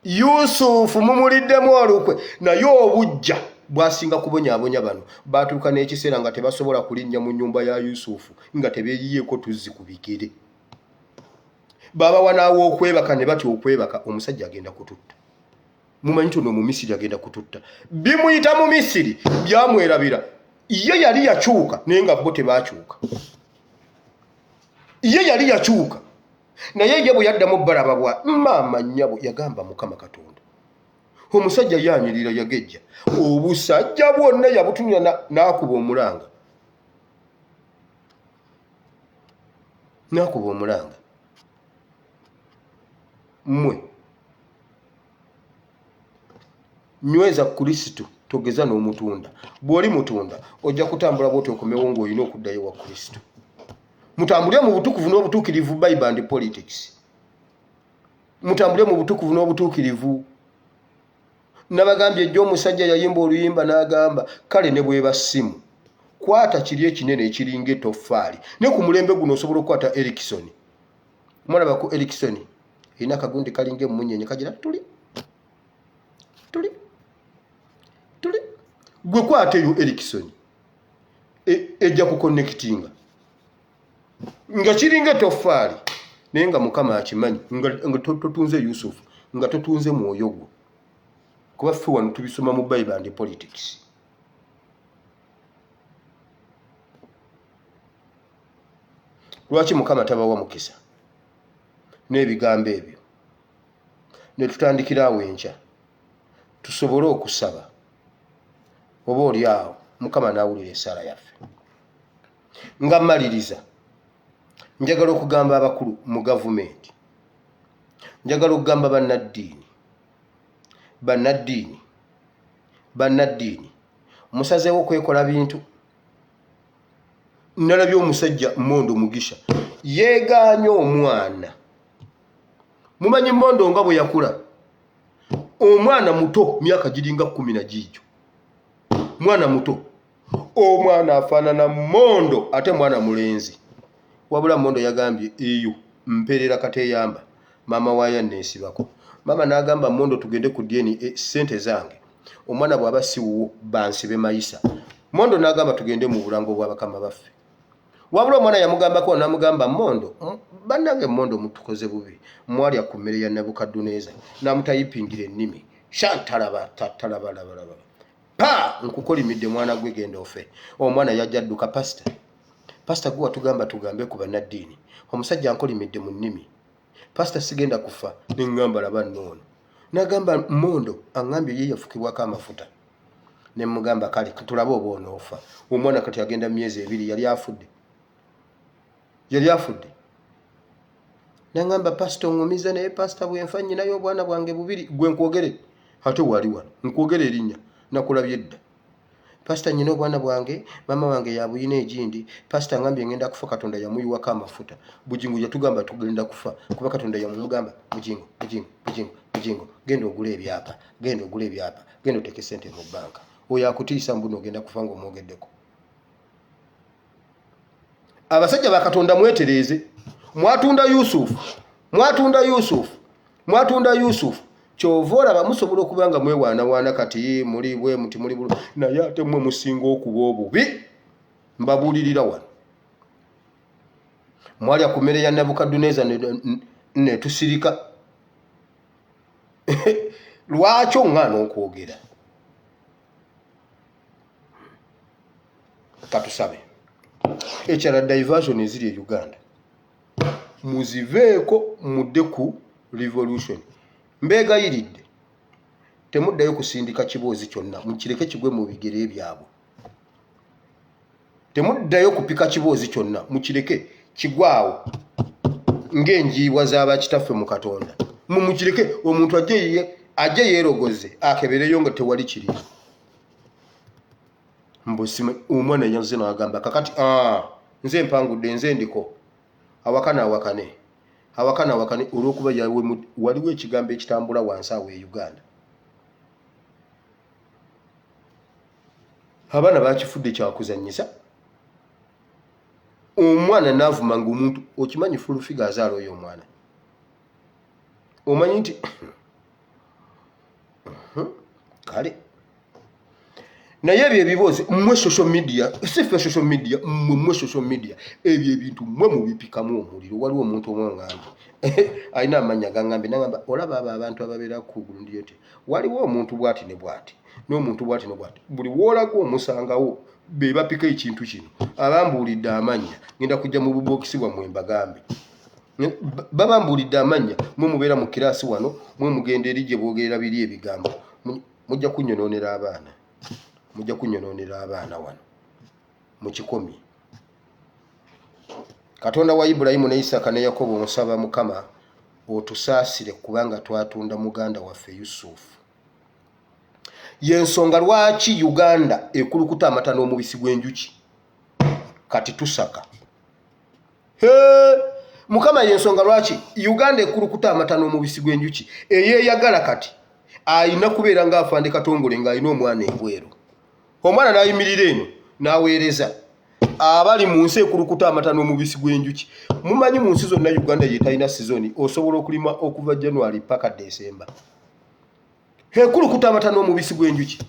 Yusufu mumuliddemu olukwe naye obujja bwasinga kubonyaabonya bano batuuka n'ekiseera nga tebasobola kulinnya mu nnyumba ya Yusufu nga tebeeyiyeeko tuzzi ku bigere babawa naawe okwebaka ne batya okwebaka omusajja agenda kututta mumanyi tono mu Misiri agenda kututta bimuyita mu Misiri byamwerabira ye yali yakyuka naye nga bo tebaakyuka ye yali yakyuka naye ye bwe yaddamu balaba bwa maama nnyabo yagamba Mukama Katonda omusajja yanyirira yagejja obusajja bwonna yabutunira n'akuba omulanga mmwe nyweza Kristo togeza n'omutunda bw'oli mutunda ojja kutambula bw'oti okomewo ng'olina okuddayo wa Kristo mutambulire mu butukuvu n'obutuukirivu Bible and politics mutambulire mu butukuvu n'obutuukirivu nabagambye ejjo omusajja yayimba oluyimba n'agamba kale ne bweba ssimu kwata kiri ekinene ekiringa etoffaali ne ku mulembe guno osobola okukwata Erikson mulaba ku Erikson erina akagundi kalinga emunyenye kagira tuli gwe kwata eyo Erikson ejja kuconnectinga nga kiringa etoffaali naye nga Mukama akimanyi nga totunze Yusufu nga totunze mwoyo gwo kuba ffe wano tubisoma mu Bible and politics. Lwaki Mukama tabawa mukisa n'ebigambo ebyo ne tutandikira awo enkya tusobole okusaba oba oli awo Mukama n'awulira essaala yaffe. Nga mmaliriza njagala okugamba abakulu mu gavumenti, njagala okugamba bannaddiini musazeewo okwekola bintu. Nalabye omusajja Mondo Mugisha yeegaanye omwana. Mumanyi Mondo nga bwe yakula, omwana muto myaka giringa 10 na gijo, mwana muto, omwana afaanana Mondo ate mwana mulenzi. Wabula Mondo yagambye eyo mperera kateyamba mama waya nesibako. Mama n'agamba Mondo tugende ku dyeni sente zange, omwana bw'aba siwo bansibe mayisa. Mondo n'agamba tugende mu bulango bwa bakama baffe. Wabula omwana yamugambako n'amugamba Mondo bannange Mondo mutukoze bubi mwalya ku mmere ya Nebukadduneeza n'amutayipingira ennimi shantalaba pa nkukolimidde mwana gwe genda ofe. Omwana yajja adduka pastor gwe watugamba tugambe ku bannaddiini, omusajja ankolimidde mu nnimi, pastor sigenda kufa. N'engamba laba nnoono. N'agamba Mondo angambye ye yafukibwako amafuta. Ne mugamba kale tulabe oba onoofa. Omwana kati agenda myezi 2 yali afudde. N'angamba pastor ngumiza naye pastor bwenfa nnyinayo obwana bwange 2 gwe nkwogere ate wali wano nkwogere erinnya nakulabye edda. Pastor nyina obwana bwange mama wange yabuyina egindi, pastor ngambye ngenda kufa, Katonda yamuyiwako amafuta. Bujingo yatugamba tugenda kufa kuba Katonda yamugamba bujingo genda ogule ebyapa, genda oteke sente mu banka. Oyo akutiisa mbuno ogenda kufa ng'omwogeddeko. Abasajja ba Katonda mwetereeze. Mwatunda Yusufu kyova olaba musobola okubanga mwewaanawaana kati muli bwe muti muli bulu, naye ate mmwe musinga okuba obubi. Mbabuulirira wano mwalya ku mmere ya Nebukadduneeza ne tusirika. Lwaki oŋŋaana okwogera? Katusabe ekyala diversion eziri e Uganda muziveeko mudde ku revolution. Mbeegayiridde temuddayo kusindika kiboozi kyonna, mukireke kigwe mu bigere byabwe. Temuddayo kupika kiboozi kyonna, mukireke kigwawo ng'enjiibwa z'abakitaffe mu Katonda. Mukireke omuntu ajje yeerogoze akebereyo nga tewali kiri. Mbosime omwana yanze n'agamba kakati nze mpangudde, nze ndiko awakane olw'okuba waliwo ekigambo ekitambula wansi awo e Uganda. Abaana bakifudde kyakuzannyisa. Omwana n'avuma ng'omuntu okimanyi fulufiga azaala oyo omwana. Omanyi nti kale naye ebyo ebiboozi mmwe social media, sife social media, mmwe social media, ebyo ebintu mmwe mubipikamu omuliro. Waliwo omuntu omwangambe alina amanya gangambe n'agamba olaba abo abantu ababeera ku Burundi yote waliwo omuntu bwati ne bwati n'omuntu bwati ne bwati, buli woolaga omusangawo be bapika ekintu kino. Abambuulidde amanya ngenda kujja mu bubokisi bwammwe mbagambe. Babambuulidde amanya mwe mubeera mu kiraasi wano, mwe mugenda eri gye boogerera biri ebigambo, mujja kunyonoonera abaana wano mu kikomi. Katonda wa Ibulayimu ne Isaaka ne Yakobo musaba Mukama otusaasire kubanga twatunda muganda waffe Yusufu. Yensonga lwaki Uganda ekulukuta amata n'omubisi gw'enjuki kati tusaka. Mukama yensonga lwaki Uganda ekulukuta amata n'omubisi gw'enjuki eyeeyagala kati ayina kubeera ng'afande Katongole ng'alina omwana ebweru. Omwana n'ayimirira eno n'aweereza abali mu nsi ekulukuta amata n'omubisi gw'enjuki. Mumanyi mu nsi zonna Uganda yetalina sizoni osobola okulima okuva January paka December. Ekulukuta amata n'omubisi gw'enjuki.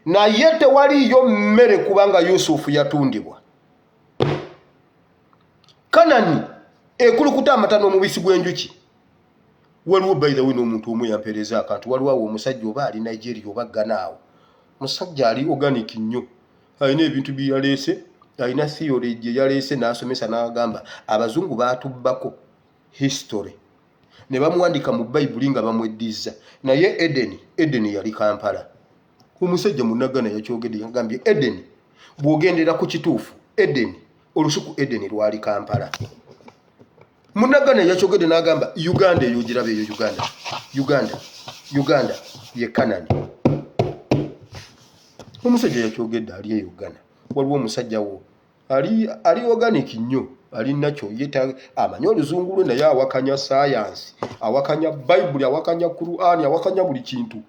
Naye tewaliyo mmere kubanga Yusufu yatundibwa. Kanani ekulukuta amata n'omubisi gw'enjuki. Waliwo by the way n'omuntu omwe yampeereza akantu. Waliwo awo omusajja oba ali Nigeria oba Ghana awo. Musajja ali organic nnyo. Alina ebintu bye yaleese, alina theory gye yaleese n'asomesa n'agamba abazungu baatubbako history. Ne bamuwandika mu Bible nga bamweddiza. Naye Eden yali Kampala. Omusajja munnagana yakyogedde yagambye Eden bw'ogendera ku kituufu Eden olusuku Eden lwali Kampala. Munnagana yakyogedde n'agamba Uganda eyo ogiraba eyo Uganda ye Kanani. Omusajja yakyogedde ali e Uganda. Waliwo omusajja wo ali organic nnyo, ali nakyo yeta amanyi oluzungu lwe naye awakanya science, awakanya Bible, awakanya Quran, awakanya buli kintu.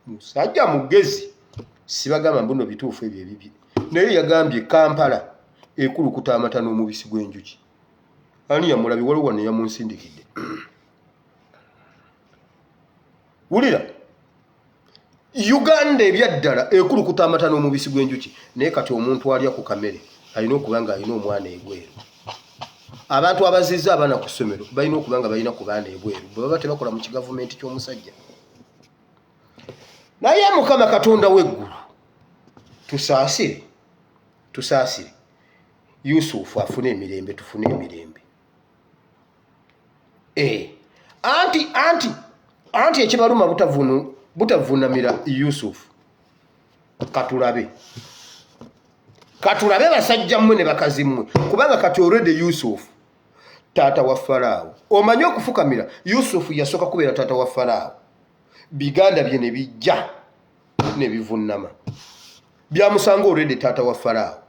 Musajja mugezi. Sibagamba mbuno bituufu ebyo ebibye. Naye yagambye Kampala ekulukuta amata n'omubisi gw'enjuki. Ani yamulabi waliwo ne yamunsindikidde. Wulira Uganda ebyaddala ekulukuta amata n'omubisi gw'enjuki. Naye kati omuntu alya ku kamere alina okuba nga alina omwana ebweru. Abantu abazizza abaana ku ssomero balina okuba nga balina ku baana ebweru. Bwe baba tebakola mu kigavumenti ky'omusajja. Naye Mukama Katonda w'eggulu tusaasire Yusufu afune emirembe, tufune emirembe. Anti ekibaluma butavunamira Yusufu. Katulabe basajja mmwe ne bakazi mmwe kubanga kati already Yusufu taata wa Farao. Omanyi okufukamira Yusufu yasooka kubeera taata wa Farao. Biganda bye ne bijja ne bivunnama. Byamusanga already taata wa Farao.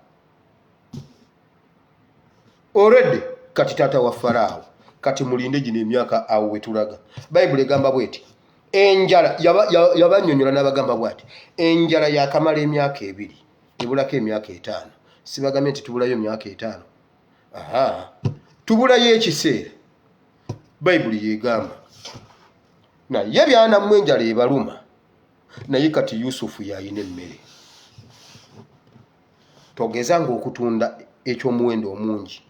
Already kati taata wa Farao. Kati mulinde gino emyaka awo wetulaga. Bible egamba bweti enjala yabannyonnyola n'abagamba bwati enjala yakamala emyaka 2 ebulako emyaka 5. Sibagambe nti tubulayo emyaka 5. Tubulayo ekiseera. Bible yegamba naye byana mmwe enjala ebaluma. Naye kati Yusufu yayina emmere. Togezanga okutunda ekyomuwendo omungi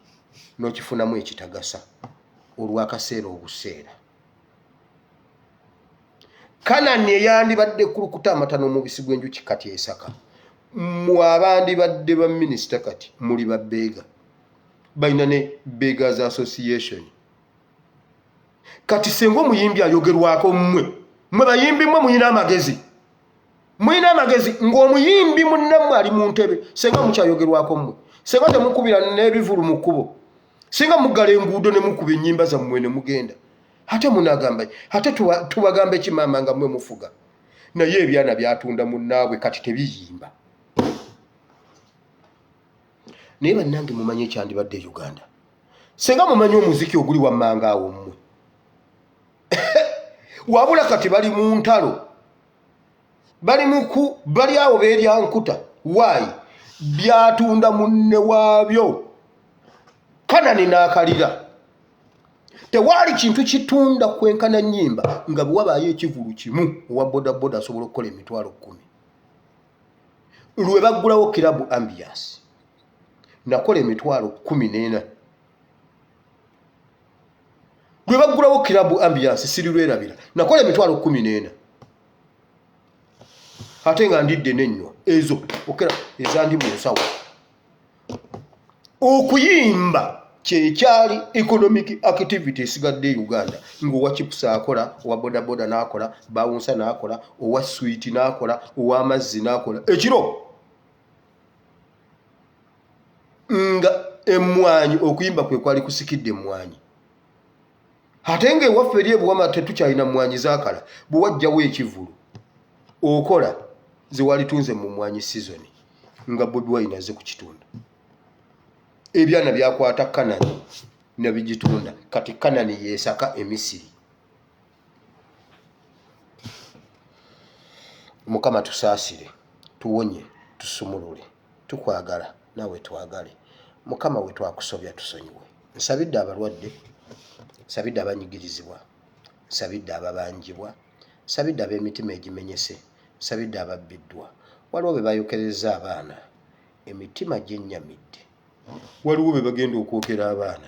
n'okifunamu ekitagasa olw'akaseera obuseera. Kanani eyandibadde kulukuta amata n'omubisi gw'enjuki kati esaka. Mu abandibadde ba minisita kati muli babbeega. Balina ne Beggars Association. Kati senga omuyimbi ayogerwako mmwe bayimbi mmwe muyina amagezi. Muyina amagezi ng'omuyimbi munnammwe ali mu ntebe. Senga mukyayogerwako mmwe. Senga temukubira n'ebivulu mu kkubo. Senga muggala enguudo ne mukuba ennyimba zammwe ne mugenda. Ate munagamba ate tubagambe kimama nga mmwe mufuga. Naye ebyana byatunda munnaabwe kati tebiyimba. Naye bannange mumanye ekyandibadde Uganda. Senga mumanyi omuziki oguli wammanga awo mmwe. Wabula kati bali mu ntalo. Bali awo beerya nkuta. Why? Byatunda munne waabyo. Kanani n'akalira. Tewali kintu kitunda kwenkana nnyimba nga bwe wabaayo ekivulu kimu owa bodaboda asobola okukola emitwalo 10. Lwe baggulawo Kilabu Ambiance nakola emitwalo 14. Lwe baggulawo Kilabu Ambiance siri lwerabira nakola emitwalo 14. Ate nga ndidde n'ennyo ezo okera ezandi mu nsawo. Okuyimba kyekyali economic activity esigadde Uganda. Ng'owa chips akola, owa bodaboda n'akola, bawunsa n'akola, owa sweet n'akola, owa mazzi n'akola. Ekiro nga emmwanyi okuyimba kwe kwali kusikidde emmwanyi. Ate ng'ewaffe eri ebuwama tetukyalina mmwanyi zaakala. Bwe wajjawo ekivulu okola ze walitunze mu mmwanyi season nga Bobi Wine aze ku kitunda. Ebyana byakwata Kanani nabigitunda. Kati Kanani yeesaka Emisiri. Mukama tusaasire, tuwonye, tusumulule, tukwagala naawe twagale. Mukama we twakusobya tusonyiwe. Nsabidde abalwadde, nsabidde abanyigirizibwa, nsabidde ababanjibwa, nsabidde ab'emitima egimenyese, nsabidde ababbiddwa. Waliwo be bayokereza abaana emitima gyennyamidde, waliwo be bagenda okwokera abaana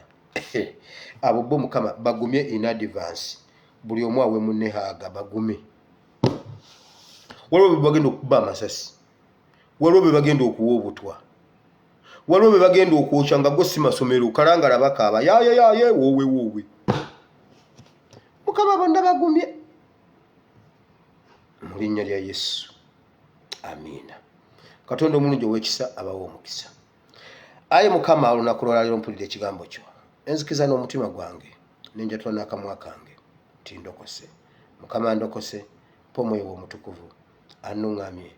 abo bo Mukama bagumye in advance, buli omu awe munne haaga bagume. Waliwo be bagenda okukuba amasasi, waliwo be bagenda okuwa obutwa, waliwo be bagenda okwokya nga go si masomero kalangala bakaaba yaye woowe. Mukama bonna bagumye mu linnya lya Yesu, amiina. Katonda omulungi ow'ekisa abawa omukisa. Aye Mukama, olunaku lwaleero mpulira ekigambo kyo, nzikiza n'omutima gwange nenjatula n'akamwa kange nti ndokose. Mukama ndokose, mpa Omwoyo wo Omutukuvu annuŋŋamye,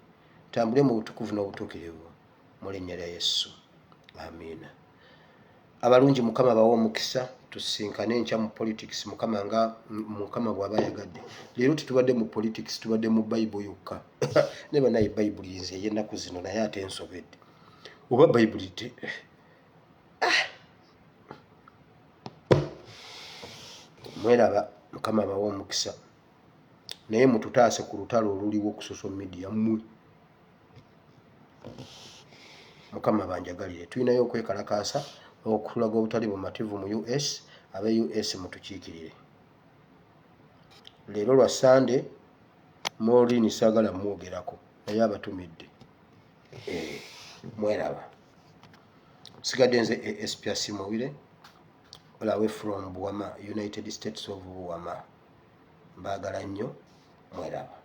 ntambule mu butukuvu n'obutuukirivu mu linnya lya Yesu, amiina. Abalungi Mukama bawa omukisa, tusinkane enkya mu politics Mukama nga Mukama bw'aba yagadde. Leero tetubadde mu politics, tubadde mu Bayibuli yokka. Ne banaye Bayibuli nze ey'ennaku zino naye ate nsobedde. Oba Bayibuli te mweraba. Mukama bawa omukisa, naye mututaase ku lutalo oluliwo ku social media mmwe. Mukama banjagalire. Tulinayo okwekalakaasa okulaga obutali bumativu mu US. Abe US mutukiikirire. Leero lwa Sunday, Maureen saagala mwogerako naye abatumidde. Mweraba. Sigadde nze ASP Simowire, all away from Buwama, United States of Buwama. Mbaagala nnyo, mweraba.